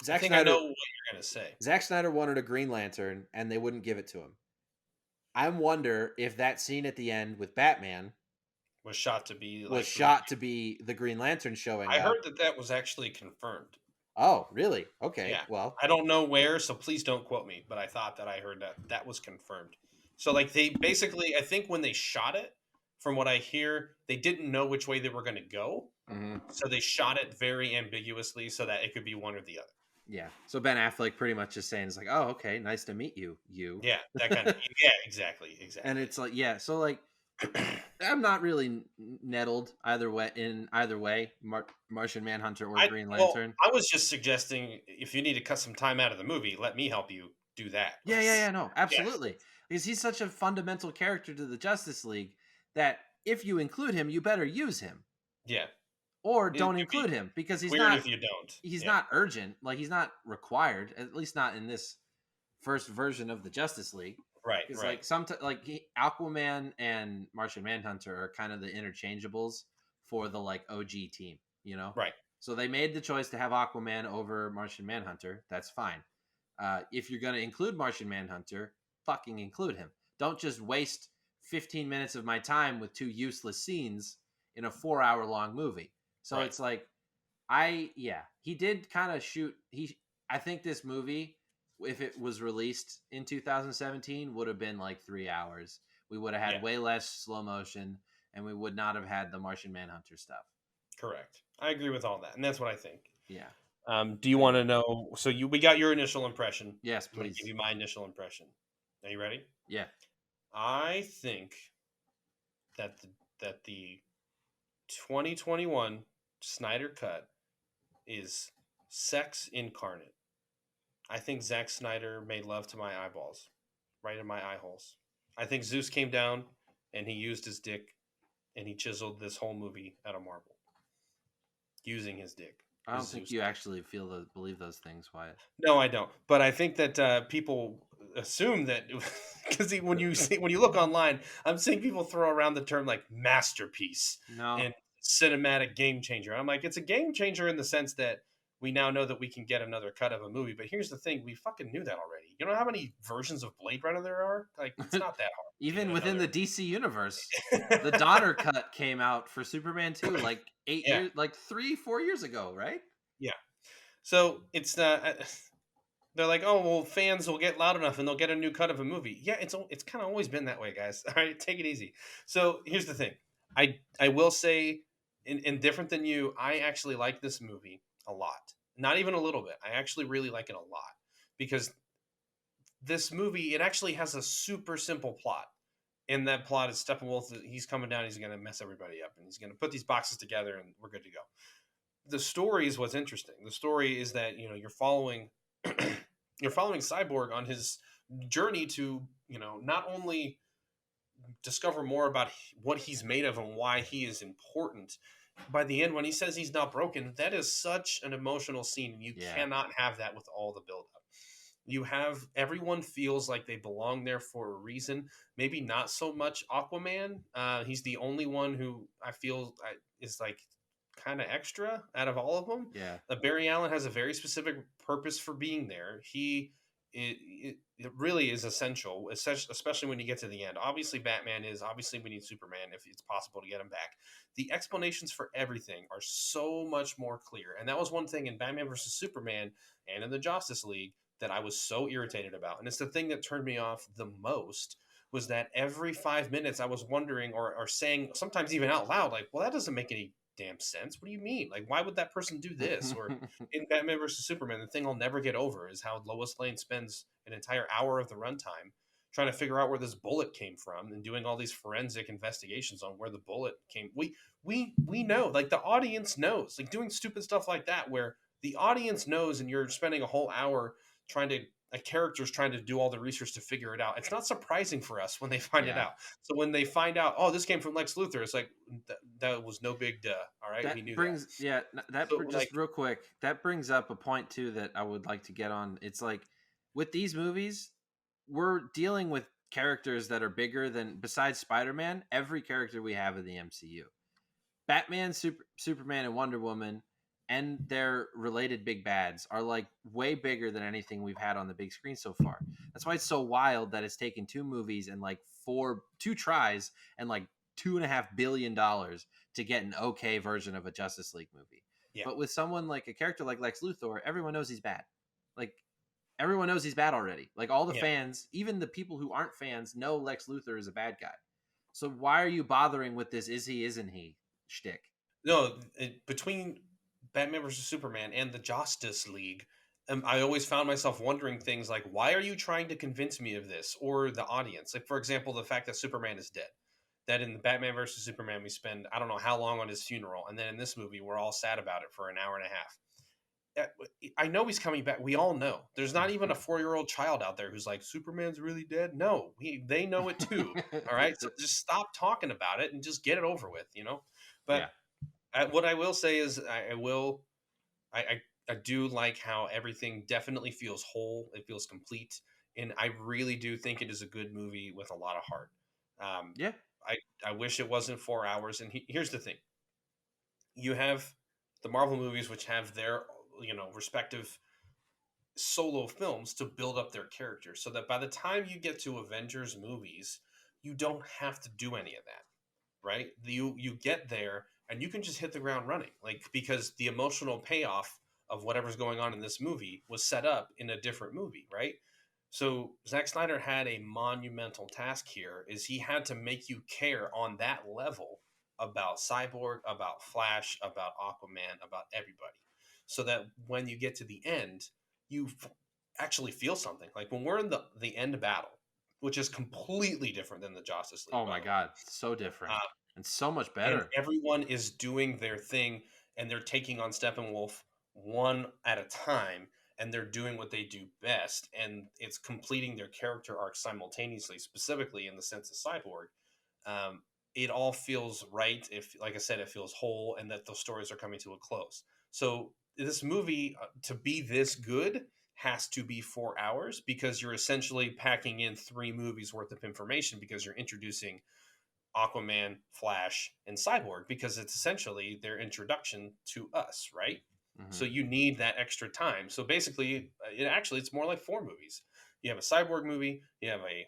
I know what you're gonna say. Zack Snyder wanted a Green Lantern, and they wouldn't give it to him. I wonder if that scene at the end with Batman was shot to be the Green Lantern showing up. I heard that was actually confirmed. Oh, really? Okay. Yeah. Well, I don't know where, so please don't quote me, but I thought that I heard that was confirmed. So, like, they basically, I think when they shot it, from what I hear, they didn't know which way they were going to go. Mm-hmm. So they shot it very ambiguously so that it could be one or the other. Yeah. So Ben Affleck pretty much just saying, it's like, oh, okay, nice to meet you. Yeah, that kind of. Yeah, exactly. And it's like, yeah. So, like, I'm not really nettled either way, Martian Manhunter or Green Lantern. I was just suggesting, if you need to cut some time out of the movie, let me help you do that. Yeah, no, absolutely. Yes. Because he's such a fundamental character to the Justice League that if you include him, you better use him. Yeah. Or don't include him, because he's not. If you don't, he's not urgent. Like, he's not required, at least not in this first version of the Justice League. Right. Because like Aquaman and Martian Manhunter are kind of the interchangeables for the, like, OG team, you know? Right. So they made the choice to have Aquaman over Martian Manhunter. That's fine. If you're going to include Martian Manhunter, fucking include him. Don't just waste 15 minutes of my time with two useless scenes in a 4-hour-long movie. So It's like, he did kind of shoot. I think this movie, if it was released in 2017, would have been like 3 hours. We would have had way less slow motion, and we would not have had the Martian Manhunter stuff. Correct. I agree with all that, and that's what I think. Yeah. Do you want to know? So we got your initial impression. Yes, please. I'm gonna give you my initial impression. Are you ready? Yeah. I think that the 2021 Snyder Cut is sex incarnate. I think Zack Snyder made love to my eyeballs, right in my eye holes. I think Zeus came down and he used his dick and he chiseled this whole movie out of marble using his dick. I don't think you actually believe those things, Wyatt. No, I don't. But I think that people assume that, because when you look online, I'm seeing people throw around the term like masterpiece. No. And cinematic game changer. I'm like, it's a game changer in the sense that we now know that we can get another cut of a movie. But here's the thing: we fucking knew that already. You know how many versions of Blade Runner there are? Like, it's not that hard to Even get within another. the DC universe, the Donner cut came out for Superman 2 like 8 Yeah. years, like 3-4 years ago, right? Yeah. So it's they're like, oh well, fans will get loud enough and they'll get a new cut of a movie. Yeah, it's kind of always been that way, guys. All right, take it easy. So here's the thing, I will say, in different than you, I actually like this movie a lot. Not even a little bit. I actually really like it a lot because this movie, it actually has a super simple plot. And that plot is Steppenwolf. He's coming down. He's going to mess everybody up, and he's going to put these boxes together, and we're good to go. The story is what's interesting. The story is that you're following you're following Cyborg on his journey to not only discover more about what he's made of and why he is important. By the end, when he says he's not broken, that is such an emotional scene, and you cannot have that with all the buildup. You have everyone feels like they belong there for a reason. Maybe not so much Aquaman. He's the only one who I feel is like kind of extra out of all of them. Yeah. Barry Allen has a very specific purpose for being there. It really is essential, especially when you get to the end. Obviously, Batman is. Obviously, we need Superman if it's possible to get him back. The explanations for everything are so much more clear. And that was one thing in Batman versus Superman and in the Justice League that I was so irritated about. And it's the thing that turned me off the most was that every 5 minutes I was wondering or saying, sometimes even out loud, like, well, that doesn't make any damn sense. What do you mean? Like, why would that person do this? Or in Batman versus Superman, the thing I'll never get over is how Lois Lane spends an entire hour of the runtime trying to figure out where this bullet came from and doing all these forensic investigations on where the bullet came. We know, like the audience knows, like doing stupid stuff like that where the audience knows and you're spending a whole hour a character's trying to do all the research to figure it out. It's not surprising for us when they find it out. So when they find out, oh, this came from Lex Luthor, it's like that was no big duh. All right, we knew that. Just real quick, that brings up a point too that I would like to get on. It's like with these movies, we're dealing with characters that are bigger than, besides Spider-Man, every character we have in the MCU. Batman, Superman, and Wonder Woman and their related big bads are like way bigger than anything we've had on the big screen so far. That's why it's so wild that it's taken 2 movies and like 2 tries and like $2.5 billion to get an okay version of a Justice League movie. Yeah. But with someone like a character like Lex Luthor, everyone knows he's bad. Like everyone knows he's bad already. Like all the fans, even the people who aren't fans, know Lex Luthor is a bad guy. So why are you bothering with this is he, isn't he shtick? No, between Batman vs. Superman and the Justice League, I always found myself wondering things like, why are you trying to convince me of this? Or the audience. Like, for example, the fact that Superman is dead. That in the Batman vs. Superman, we spend, I don't know how long on his funeral. And then in this movie, we're all sad about it for an hour and a half. I know he's coming back. We all know. There's not even a 4-year-old child out there who's like, Superman's really dead. No, they know it too. All right. So just stop talking about it and just get it over with, But what I will say is I do like how everything definitely feels whole. It feels complete. And I really do think it is a good movie with a lot of heart. I wish it wasn't 4 hours. And here's the thing. You have the Marvel movies, which have their, respective solo films to build up their characters so that by the time you get to Avengers movies, you don't have to do any of that, right? You get there and you can just hit the ground running, like, because the emotional payoff of whatever's going on in this movie was set up in a different movie, right? So Zack Snyder had a monumental task here, is he had to make you care on that level about Cyborg, about Flash, about Aquaman, about everybody. So that when you get to the end, you actually feel something. Like when we're in the end battle, which is completely different than the Justice League. Oh my God, so different. And so much better. And everyone is doing their thing, and they're taking on Steppenwolf one at a time, and they're doing what they do best, and it's completing their character arc simultaneously, specifically in the sense of Cyborg. It all feels right. If, like I said, it feels whole, and that those stories are coming to a close. So this movie, to be this good, has to be 4 hours, because you're essentially packing in 3 movies worth of information, because you're introducing Aquaman, Flash, and Cyborg, because it's essentially their introduction to us, right? Mm-hmm. So you need that extra time. So basically, it's more like 4 movies. You have a Cyborg movie, you have a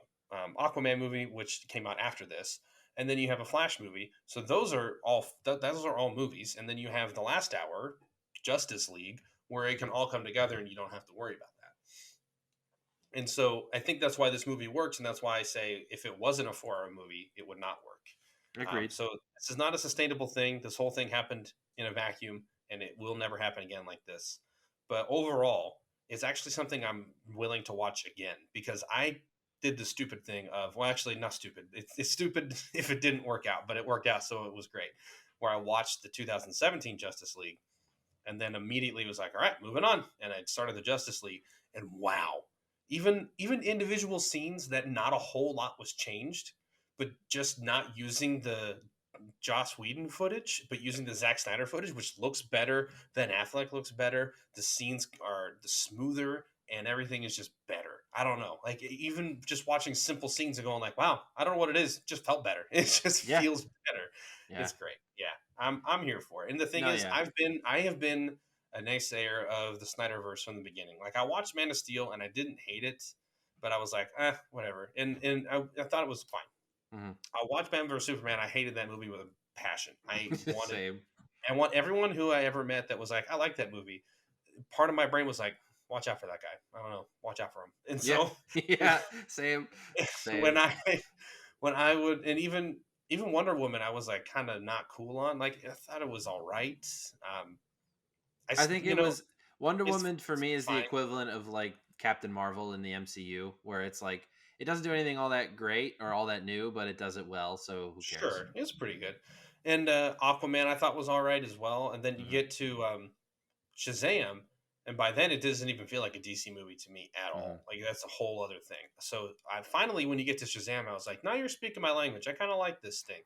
Aquaman movie, which came out after this, and then you have a Flash movie. So those are all movies, and then you have the last hour, Justice League, where it can all come together, and you don't have to worry about that. And so I think that's why this movie works, and that's why I say if it wasn't a 4-hour movie, it would not work. Agreed. So this is not a sustainable thing. This whole thing happened in a vacuum, and it will never happen again like this. But overall, it's actually something I'm willing to watch again, because I did the stupid thing of, well, actually not stupid. It's stupid if it didn't work out, but it worked out, so it was great. Where I watched the 2017 Justice League, and then immediately was like, all right, moving on. And I started the Justice League, and wow, even individual scenes that not a whole lot was changed, but just not using the Joss Whedon footage, but using the Zack Snyder footage, which looks better. Ben Affleck looks better. The scenes are smoother, and everything is just better. I don't know. Like, even just watching simple scenes and going like, wow, I don't know what it is. It just felt better. It just feels better. Yeah. It's great. Yeah. I'm here for it. And the thing is, I have been a naysayer of the Snyderverse from the beginning. Like, I watched Man of Steel and I didn't hate it, but I was like, whatever. And I thought it was fine. Mm-hmm. I watched Batman vs Superman. I hated that movie with a passion. I want everyone who I ever met that was like, I like that movie. Part of my brain was like, watch out for that guy. I don't know, watch out for him. And so, same. when I would, and even Wonder Woman, I was like kind of not cool on. Like, I thought it was all right. I think it was Wonder Woman for me is the equivalent of like Captain Marvel in the MCU, where it's like, it doesn't do anything all that great or all that new, but it does it well, so who cares? Sure, it's pretty good. And Aquaman I thought was all right as well. And then you get to Shazam, and by then it doesn't even feel like a DC movie to me at all. Like, that's a whole other thing. So I finally, when you get to Shazam, I was like, now you're speaking my language. I kind of like this thing.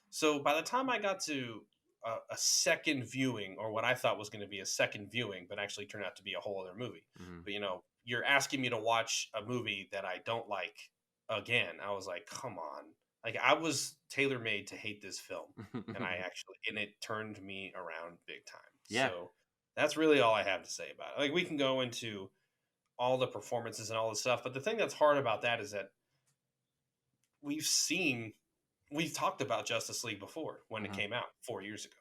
So by the time I got to a second viewing, or what I thought was going to be a second viewing, but actually turned out to be a whole other movie. But you're asking me to watch a movie that I don't like again. I was like, come on. Like, I was tailor-made to hate this film, and it turned me around big time. Yeah. So that's really all I have to say about it. Like, we can go into all the performances and all this stuff, but the thing that's hard about that is that we've talked about Justice League before when it came out 4 years ago.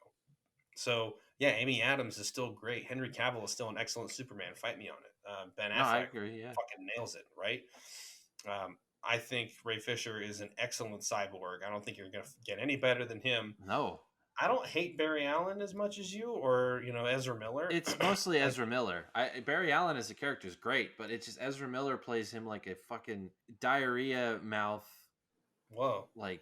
So yeah, Amy Adams is still great. Henry Cavill is still an excellent Superman. Fight me on it. Ben Affleck fucking nails it, right? I think Ray Fisher is an excellent Cyborg. I don't think you're going to get any better than him. No. I don't hate Barry Allen as much as you, or Ezra Miller. It's mostly Ezra Miller. Barry Allen as a character is great, but it's just Ezra Miller plays him like a fucking diarrhea mouth. Whoa. Like,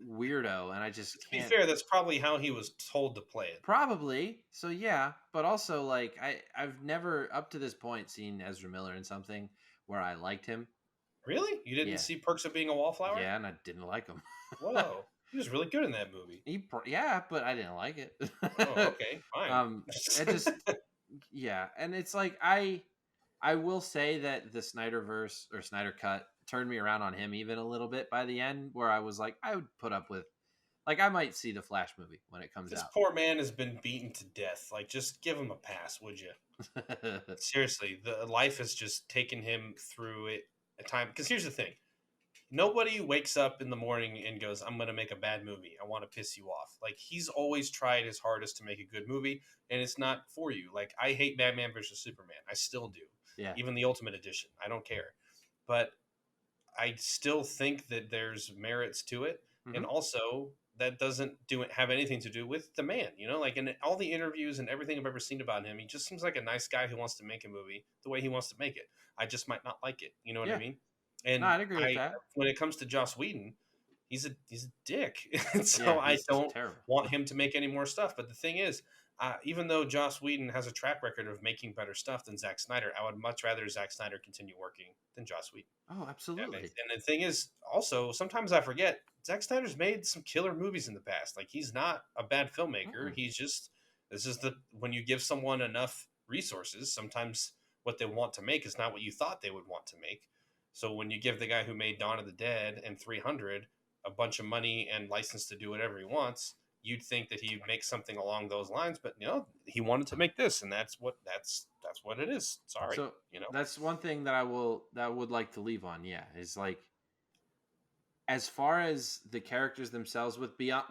weirdo, and I just can't. To be fair, that's probably how he was told to play it. Probably. So yeah, but also, like, I've never up to this point seen Ezra Miller in something where I liked him. Really? You didn't see Perks of Being a Wallflower? Yeah, and I didn't like him. Whoa. He was really good in that movie. Yeah, but I didn't like it. Oh, okay, fine. It just, yeah, and it's like I will say that the Snyderverse or Snydercut turned me around on him even a little bit by the end, where I was like, I would put up with, like, I might see the Flash movie when it comes out. This poor man has been beaten to death. Like, just give him a pass, would you? Seriously, the life has just taken him through it at time. Because here's the thing. Nobody wakes up in the morning and goes, I'm going to make a bad movie. I want to piss you off. Like, he's always tried his hardest to make a good movie, and it's not for you. Like, I hate Batman versus Superman. I still do. Yeah. Even the Ultimate Edition. I don't care. But I still think that there's merits to it. And also, that doesn't have anything to do with the man. Like, in all the interviews and everything I've ever seen about him, he just seems like a nice guy who wants to make a movie the way he wants to make it. I just might not like it. You know what I mean? And I'd agree with that. When it comes to Joss Whedon, he's a dick. And so I don't want him to make any more stuff. But the thing is, even though Joss Whedon has a track record of making better stuff than Zack Snyder, I would much rather Zack Snyder continue working than Joss Whedon. Oh, absolutely. And the thing is, also, sometimes I forget, Zack Snyder's made some killer movies in the past. Like, he's not a bad filmmaker. He's just, when you give someone enough resources, sometimes what they want to make is not what you thought they would want to make. So when you give the guy who made Dawn of the Dead and 300 a bunch of money and license to do whatever he wants, you'd think that he'd make something along those lines. But he wanted to make this, and that's what it is. Sorry, So that's one thing that I would like to leave on. Yeah, is like, as far as the characters themselves,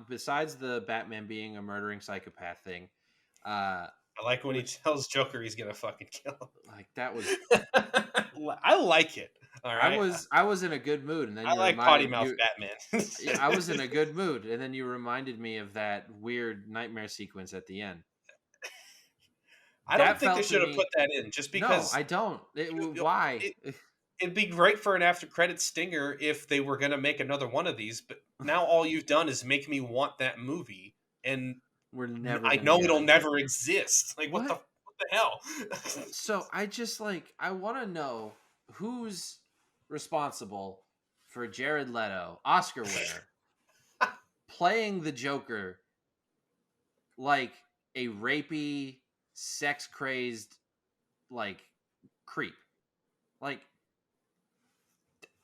besides the Batman being a murdering psychopath thing, I like when he tells Joker he's gonna fucking kill him. Like, that was I like it. All right, I was in a good mood, and then I like potty mouth Batman. I was in a good mood, and then you reminded me of that weird nightmare sequence at the end. I don't think they should have put that in, just because. No, I don't. Why? It'd be great for an after credit stinger if they were going to make another one of these, but now all you've done is make me want that movie, and I know it'll never exist. Like, what the hell? So I want to know who's responsible for Jared Leto, Oscar winner, playing the Joker like a rapey, sex crazed, like, creep. Like,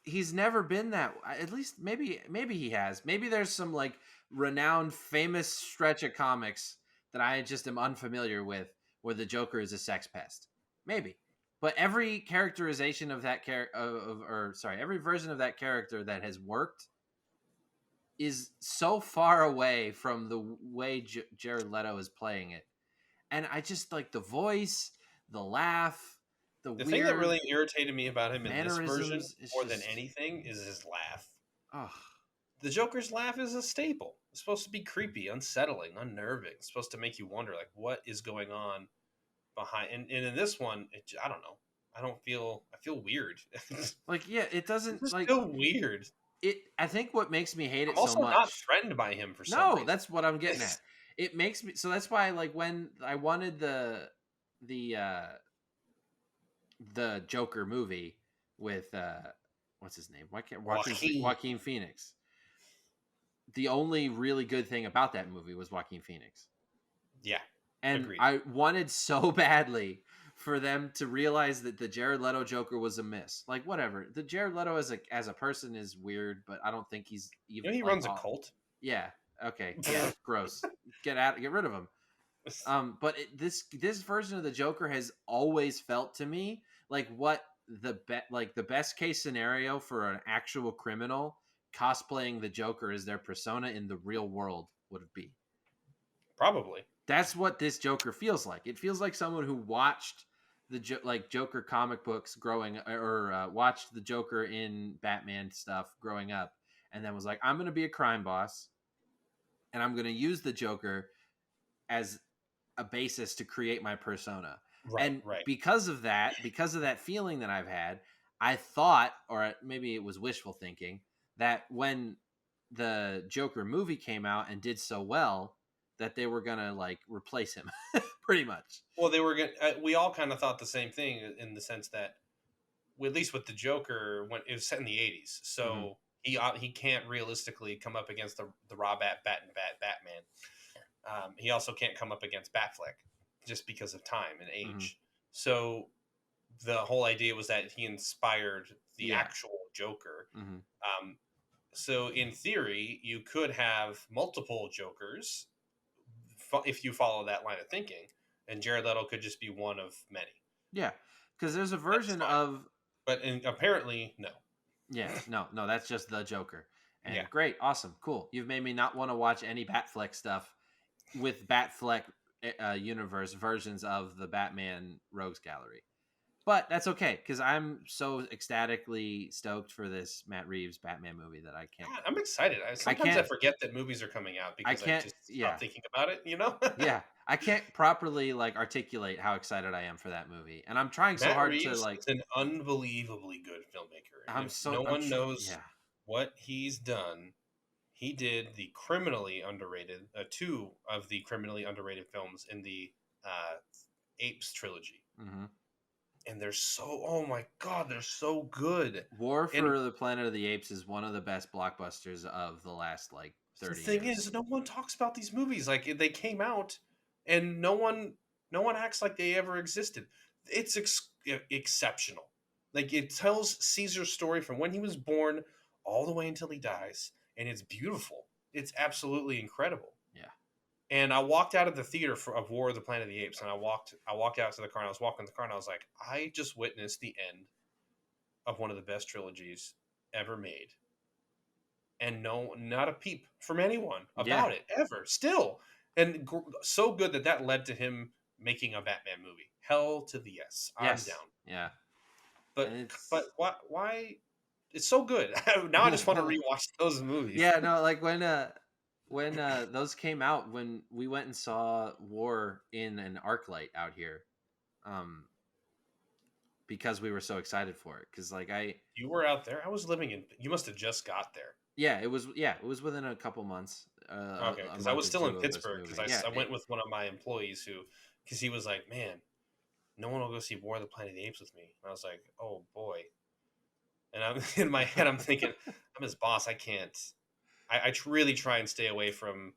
he's never been that. At least maybe he has. Maybe there's some like renowned, famous stretch of comics that I just am unfamiliar with, where the Joker is a sex pest. Maybe, but every characterization of that every version of that character that has worked is so far away from the way Jared Leto is playing it, and I just like the voice, the laugh. The thing that really irritated me about him in this version more than anything is his laugh. Ugh. The Joker's laugh is a staple. It's supposed to be creepy, unsettling, unnerving. It's supposed to make you wonder, like, what is going on behind. And in this one, I don't know. I feel weird. Like, yeah, it doesn't feel weird. I think what makes me hate it I'm also so much. not threatened by him for some reason. No, that's what I'm getting at. It makes me. So that's why, like, when I wanted the Joker movie with what's his name? Why can't Joaquin Phoenix? The only really good thing about that movie was Joaquin Phoenix. Yeah, and agreed. I wanted so badly for them to realize that the Jared Leto Joker was a miss. Like, whatever, the Jared Leto as a person is weird, but I don't think he's even. He runs a cult. Yeah. Okay. Yeah. Gross. Get rid of him. But this version of the Joker has always felt to me like what the best case scenario for an actual criminal cosplaying the Joker as their persona in the real world would be. Probably. That's what this Joker feels like. It feels like someone who watched the Joker comic books growing, or watched the Joker in Batman stuff growing up, and then was like, I'm going to be a crime boss, and I'm going to use the Joker as a basis to create my persona. Because of that feeling that I've had, I thought, or maybe it was wishful thinking, that when the Joker movie came out and did so well, that they were gonna like replace him, pretty much. Well, they were gonna. We all kind of thought the same thing, in the sense that, at least with the Joker, when it was set in the '80s, so he can't realistically come up against the raw Batman. He also can't come up against Batfleck, just because of time and age. Mm-hmm. So the whole idea was that he inspired the actual Joker. Mm-hmm. So in theory, you could have multiple Jokers if you follow that line of thinking, and Jared Leto could just be one of many. Yeah, because there's a version of... But apparently, no. Yeah, no, that's just the Joker. And great, awesome, cool. You've made me not want to watch any Batfleck stuff with Batfleck universe versions of the Batman Rogues Gallery. But that's okay, because I'm so ecstatically stoked for this Matt Reeves Batman movie that I can't... God, I'm excited. Sometimes I forget that movies are coming out because I just stop thinking about it, Yeah, I can't properly articulate how excited I am for that movie. And I'm trying so hard to... Matt Reeves is an unbelievably good filmmaker. No one knows what he's done. He did the criminally underrated, two of the criminally underrated films in the Apes trilogy. Mm-hmm. And they're oh my God, they're so good. War for the Planet of the Apes is one of the best blockbusters of the last 30 years. The thing is, no one talks about these movies. Like, they came out and no one acts like they ever existed. It's exceptional. Like, it tells Caesar's story from when he was born all the way until he dies. and it's beautiful. It's absolutely incredible. Yeah. And I walked out of the theater of War of the Planet of the Apes, and I walked out to the car, and I was walking the car, and I was like, I just witnessed the end of one of the best trilogies ever made. And no, not a peep from anyone about it ever. Still, and so good that led to him making a Batman movie. Hell to the yes, I'm down. Yeah, but why? It's so good. Now I just want to rewatch those movies. Yeah, no, like when those came out, when we went and saw War in an ArcLight out here, because we were so excited for it. Because like you were out there. I was living in. You must have just got there. Yeah, it was within a couple months. Okay, because I was still in Pittsburgh because I went with one of my employees because he was like, man, no one will go see War of the Planet of the Apes with me. And I was like, oh boy. And I'm in my head, I'm thinking, I'm his boss. I can't. I really try and stay away from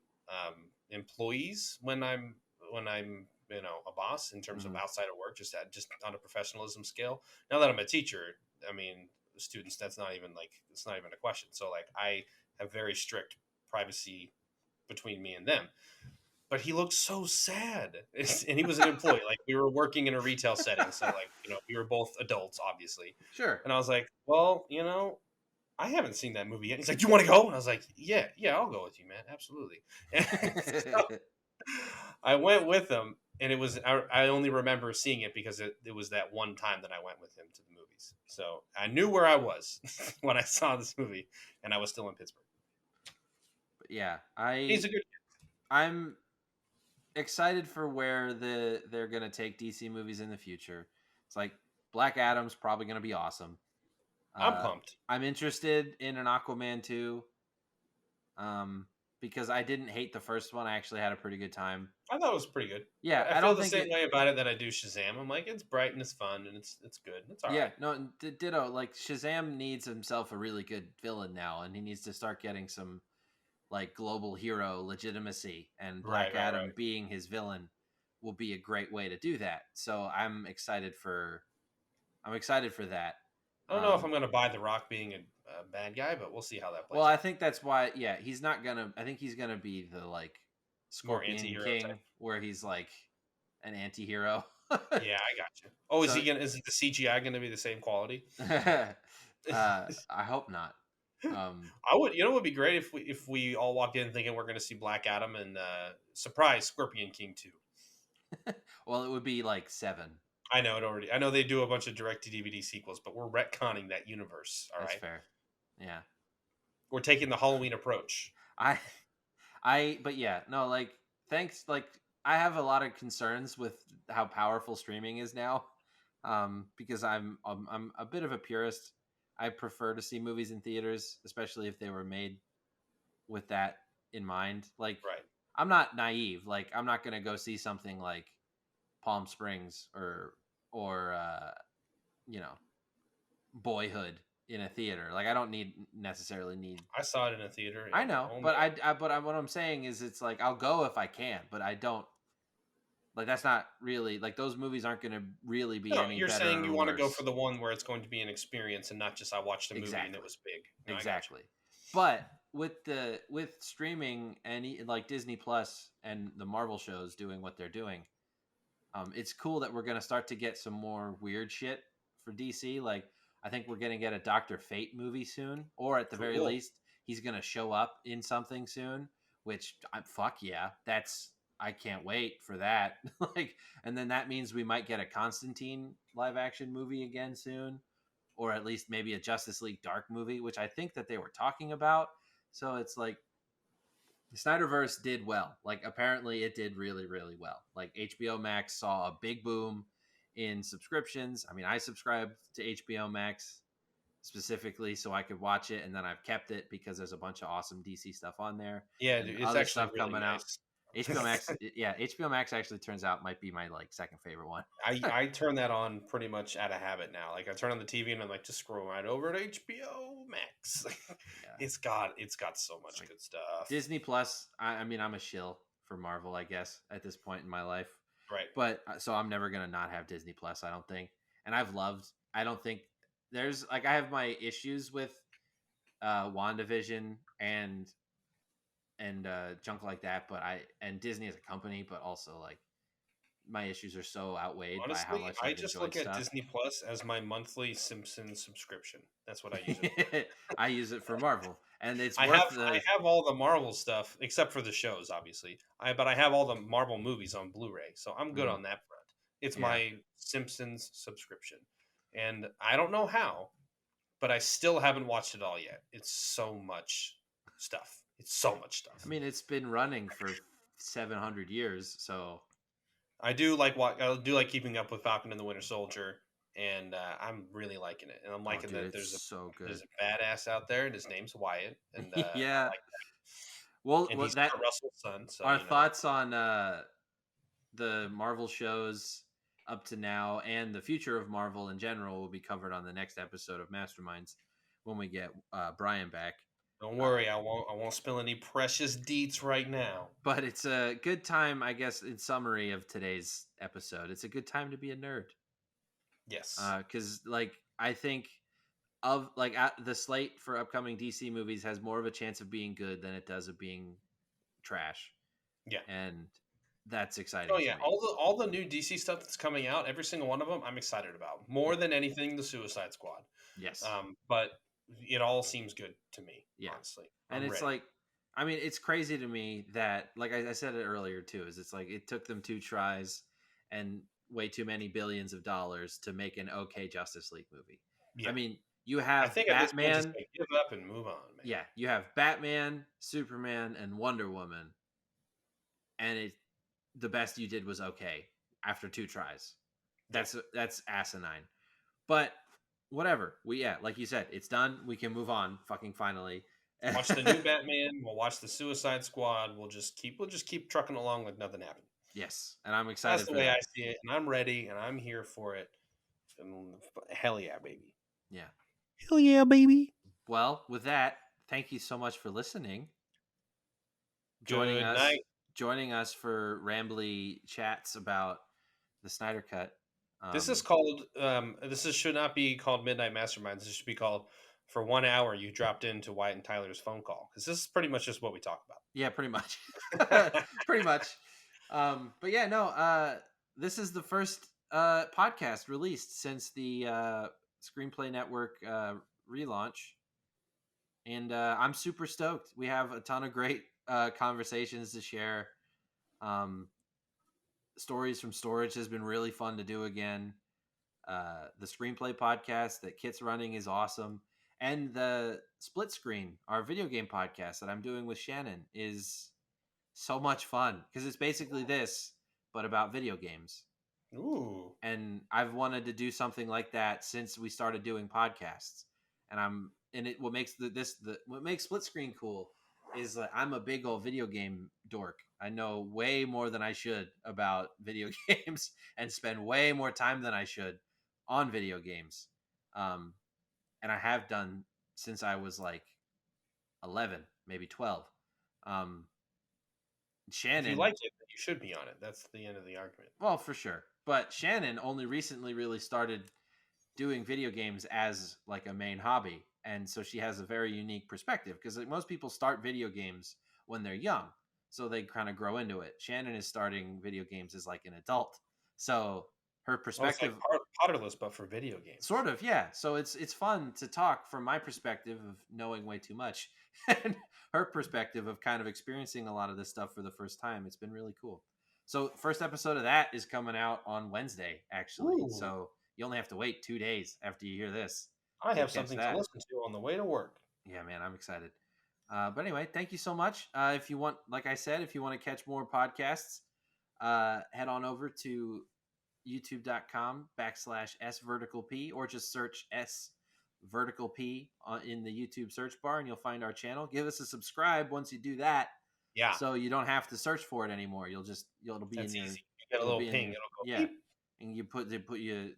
employees when I'm a boss in terms of outside of work, just on a professionalism scale. Now that I'm a teacher, I mean, students, it's not even a question. So like I have very strict privacy between me and them. But he looked so sad, and he was an employee. Like we were working in a retail setting, so like we were both adults, obviously. Sure. And I was like, well, I haven't seen that movie yet. He's like, do you want to go? And I was like, yeah, I'll go with you, man, absolutely. So I went with him, and it was I only remember seeing it because it was that one time that I went with him to the movies. So I knew where I was when I saw this movie, and I was still in Pittsburgh. But yeah, he's a good kid. I'm excited for where they're gonna take DC movies in the future. It's like Black Adam's probably gonna be awesome. I'm pumped. I'm interested in an Aquaman 2. Because I didn't hate the first one. I actually had a pretty good time. I thought it was pretty good. Yeah, I feel the same way about it that I do Shazam. I'm like, it's bright and it's fun and it's good. It's all right. Yeah, no, ditto. Like Shazam needs himself a really good villain now, and he needs to start getting some like global hero legitimacy. And Black Adam being his villain will be a great way to do that. So I'm excited for that. I don't know if I'm going to buy The Rock being a bad guy, but we'll see how that plays. Well, I think that's why. Yeah, he's not gonna. I think he's gonna be the like Scorpion King, type, where he's like an anti-hero. Yeah, I got you. Oh, is the CGI going to be the same quality? I hope not. I would. It would be great if we all walked in thinking we're going to see Black Adam and surprise Scorpion King 2. Well, it would be like 7. I know it already. I know they do a bunch of direct-to-DVD sequels, but we're retconning that universe. All That's right, fair. Yeah, we're taking the Halloween approach. But yeah, no, like thanks. Like I have a lot of concerns with how powerful streaming is now, because I'm a bit of a purist. I prefer to see movies in theaters, especially if they were made with that in mind. Like, I'm not naive. Like, I'm not gonna go see something like Palm Springs or Boyhood in a theater. Like, I don't necessarily need. I saw it in a theater. I know, but what I'm saying is, it's like I'll go if I can, but I don't. Like, that's not really like those movies aren't going to really be any you're better. You're saying you want to go for the one where it's going to be an experience and not just I watched a movie and it was big. No, exactly. But with streaming and like Disney Plus and the Marvel shows doing what they're doing, it's cool that we're going to start to get some more weird shit for DC. Like, I think we're going to get a Dr. Fate movie soon, or at the very least, he's going to show up in something soon. Which, fuck yeah, I can't wait for that. Like, and then that means we might get a Constantine live action movie again soon, or at least maybe a Justice League Dark movie, which I think that they were talking about. So it's like the Snyderverse did well. Like, apparently it did really, really well. Like, HBO Max saw a big boom in subscriptions. I mean, I subscribed to HBO Max specifically so I could watch it, and then I've kept it because there's a bunch of awesome DC stuff on there. Yeah, dude, it's actually stuff really coming nice. Out. HBO Max, yeah, HBO Max actually turns out might be my like second favorite one. I turn that on pretty much out of habit now. Like, I turn on the TV and I'm like, just scroll right over to HBO Max. It's got so much good stuff. Disney Plus. I mean, I'm a shill for Marvel, I guess, at this point in my life. Right. But so I'm never gonna not have Disney Plus, I don't think. And I don't think there's like, I have my issues with WandaVision and junk like that, but Disney as a company, but also like my issues are so outweighed by how Honestly, much I I've just enjoyed look at stuff. Disney Plus as my monthly Simpsons subscription. That's what I use it for. I use it for Marvel, and it's I worth have all the Marvel stuff except for the shows, obviously. But I have all the Marvel movies on Blu-ray, so I'm good on that front. It's my Simpsons subscription, and I don't know how, but I still haven't watched it all yet. It's so much stuff. It's so much stuff. I mean, it's been running for 700 years, so I do like keeping up with Falcon and the Winter Soldier, and I'm really liking it. And I'm liking that there's a badass out there, and his name's Wyatt, and yeah. I like that. Well, and he's that Russell's son. So our thoughts on the Marvel shows up to now and the future of Marvel in general will be covered on the next episode of Masterminds when we get Brian back. Don't worry, I won't spill any precious deets right now. But it's a good time, I guess, in summary of today's episode. It's a good time to be a nerd. Yes. Because, like, I think of, like, the slate for upcoming DC movies has more of a chance of being good than it does of being trash. Yeah. And that's exciting. Oh, yeah. All the new DC stuff that's coming out, every single one of them, I'm excited about. More than anything, the Suicide Squad. Yes. But it all seems good to me, honestly. And it's ready. Like, I mean, it's crazy to me that, like I said it earlier too, is it's like it took them 2 tries and way too many billions of dollars to make an okay Justice League movie. Yeah. I mean, you have Batman. At this point, just give up and move on, man. Yeah, you have Batman, Superman, and Wonder Woman, and the best you did was okay after 2 tries. That's asinine. But whatever. Like you said, it's done. We can move on. Fucking finally. Watch the new Batman. We'll watch the Suicide Squad. We'll just keep trucking along like nothing happened. Yes, and I'm excited. That's the way I see it, and I'm ready, and I'm here for it. And hell yeah, baby. Yeah. Hell yeah, baby. Well, with that, thank you so much for listening. Joining us for rambly chats about the Snydercut. This is called. Should not be called Midnight Masterminds. This should be called For 1 hour. You dropped into Wyatt and Tyler's phone call, because this is pretty much just what we talk about. Yeah, pretty much. Pretty much. But yeah, no. This is the first podcast released since the Screenplay Network relaunch, and I'm super stoked. We have a ton of great conversations to share. Stories from Storage has been really fun to do again. The Screenplay podcast that Kit's running is awesome. And the Split Screen, our video game podcast that I'm doing with Shannon, is so much fun because it's basically this, but about video games. Ooh. And I've wanted to do something like that since we started doing podcasts. What makes what makes Split Screen cool is that I'm a big old video game dork. I know way more than I should about video games and spend way more time than I should on video games. And I have done since I was like 11, maybe 12. Shannon, if you like it, then you should be on it. That's the end of the argument. Well, for sure. But Shannon only recently really started doing video games as like a main hobby. And so she has a very unique perspective because like, most people start video games when they're young. So they kind of grow into it. Shannon is starting video games as like an adult. So her perspective, it's like Potterless, but for video games. Sort of, yeah. So it's fun to talk from my perspective of knowing way too much, and her perspective of kind of experiencing a lot of this stuff for the first time. It's been really cool. So first episode of that is coming out on Wednesday, actually. Ooh. So you only have to wait 2 days after you hear this. I have something to listen to on the way to work. Yeah, man, I'm excited. But anyway, thank you so much. If you want, like I said, if you want to catch more podcasts, head on over to youtube.com/sverticalp or just search sverticalp in the YouTube search bar and you'll find our channel. Give us a subscribe once you do that. Yeah. So you don't have to search for it anymore. It'll be That's in your. Easy. You get a little ping. It'll go. Yeah. Beep. And you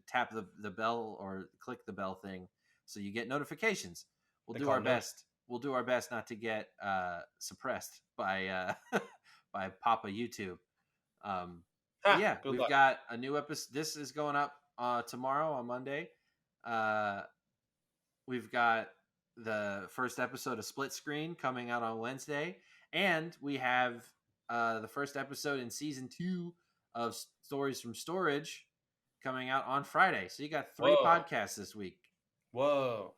tap the bell or click the bell thing so you get notifications. We'll do our best. We'll do our best not to get suppressed by by Papa YouTube. Yeah, we've got a new episode. This is going up tomorrow on Monday. We've got the first episode of Split Screen coming out on Wednesday, and we have the first episode in season 2 of Stories from Storage coming out on Friday. So you got 3 podcasts this week. Whoa.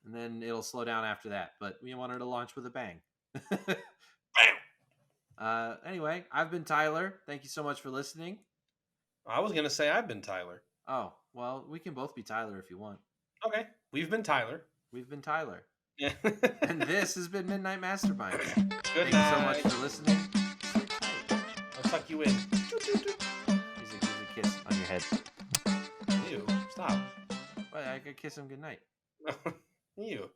And then it'll slow down after that, but we wanted to launch with a bang. Anyway, I've been Tyler. Thank you so much for listening. I was going to say I've been Tyler. Oh, well, we can both be Tyler if you want. Okay. We've been Tyler. We've been Tyler. Yeah. And this has been Midnight Masterminds. Good Thank night. you so much for listening. I'll tuck you in. Here's a kiss on your head. Ew. Stop. Well, I could kiss him goodnight. Ew.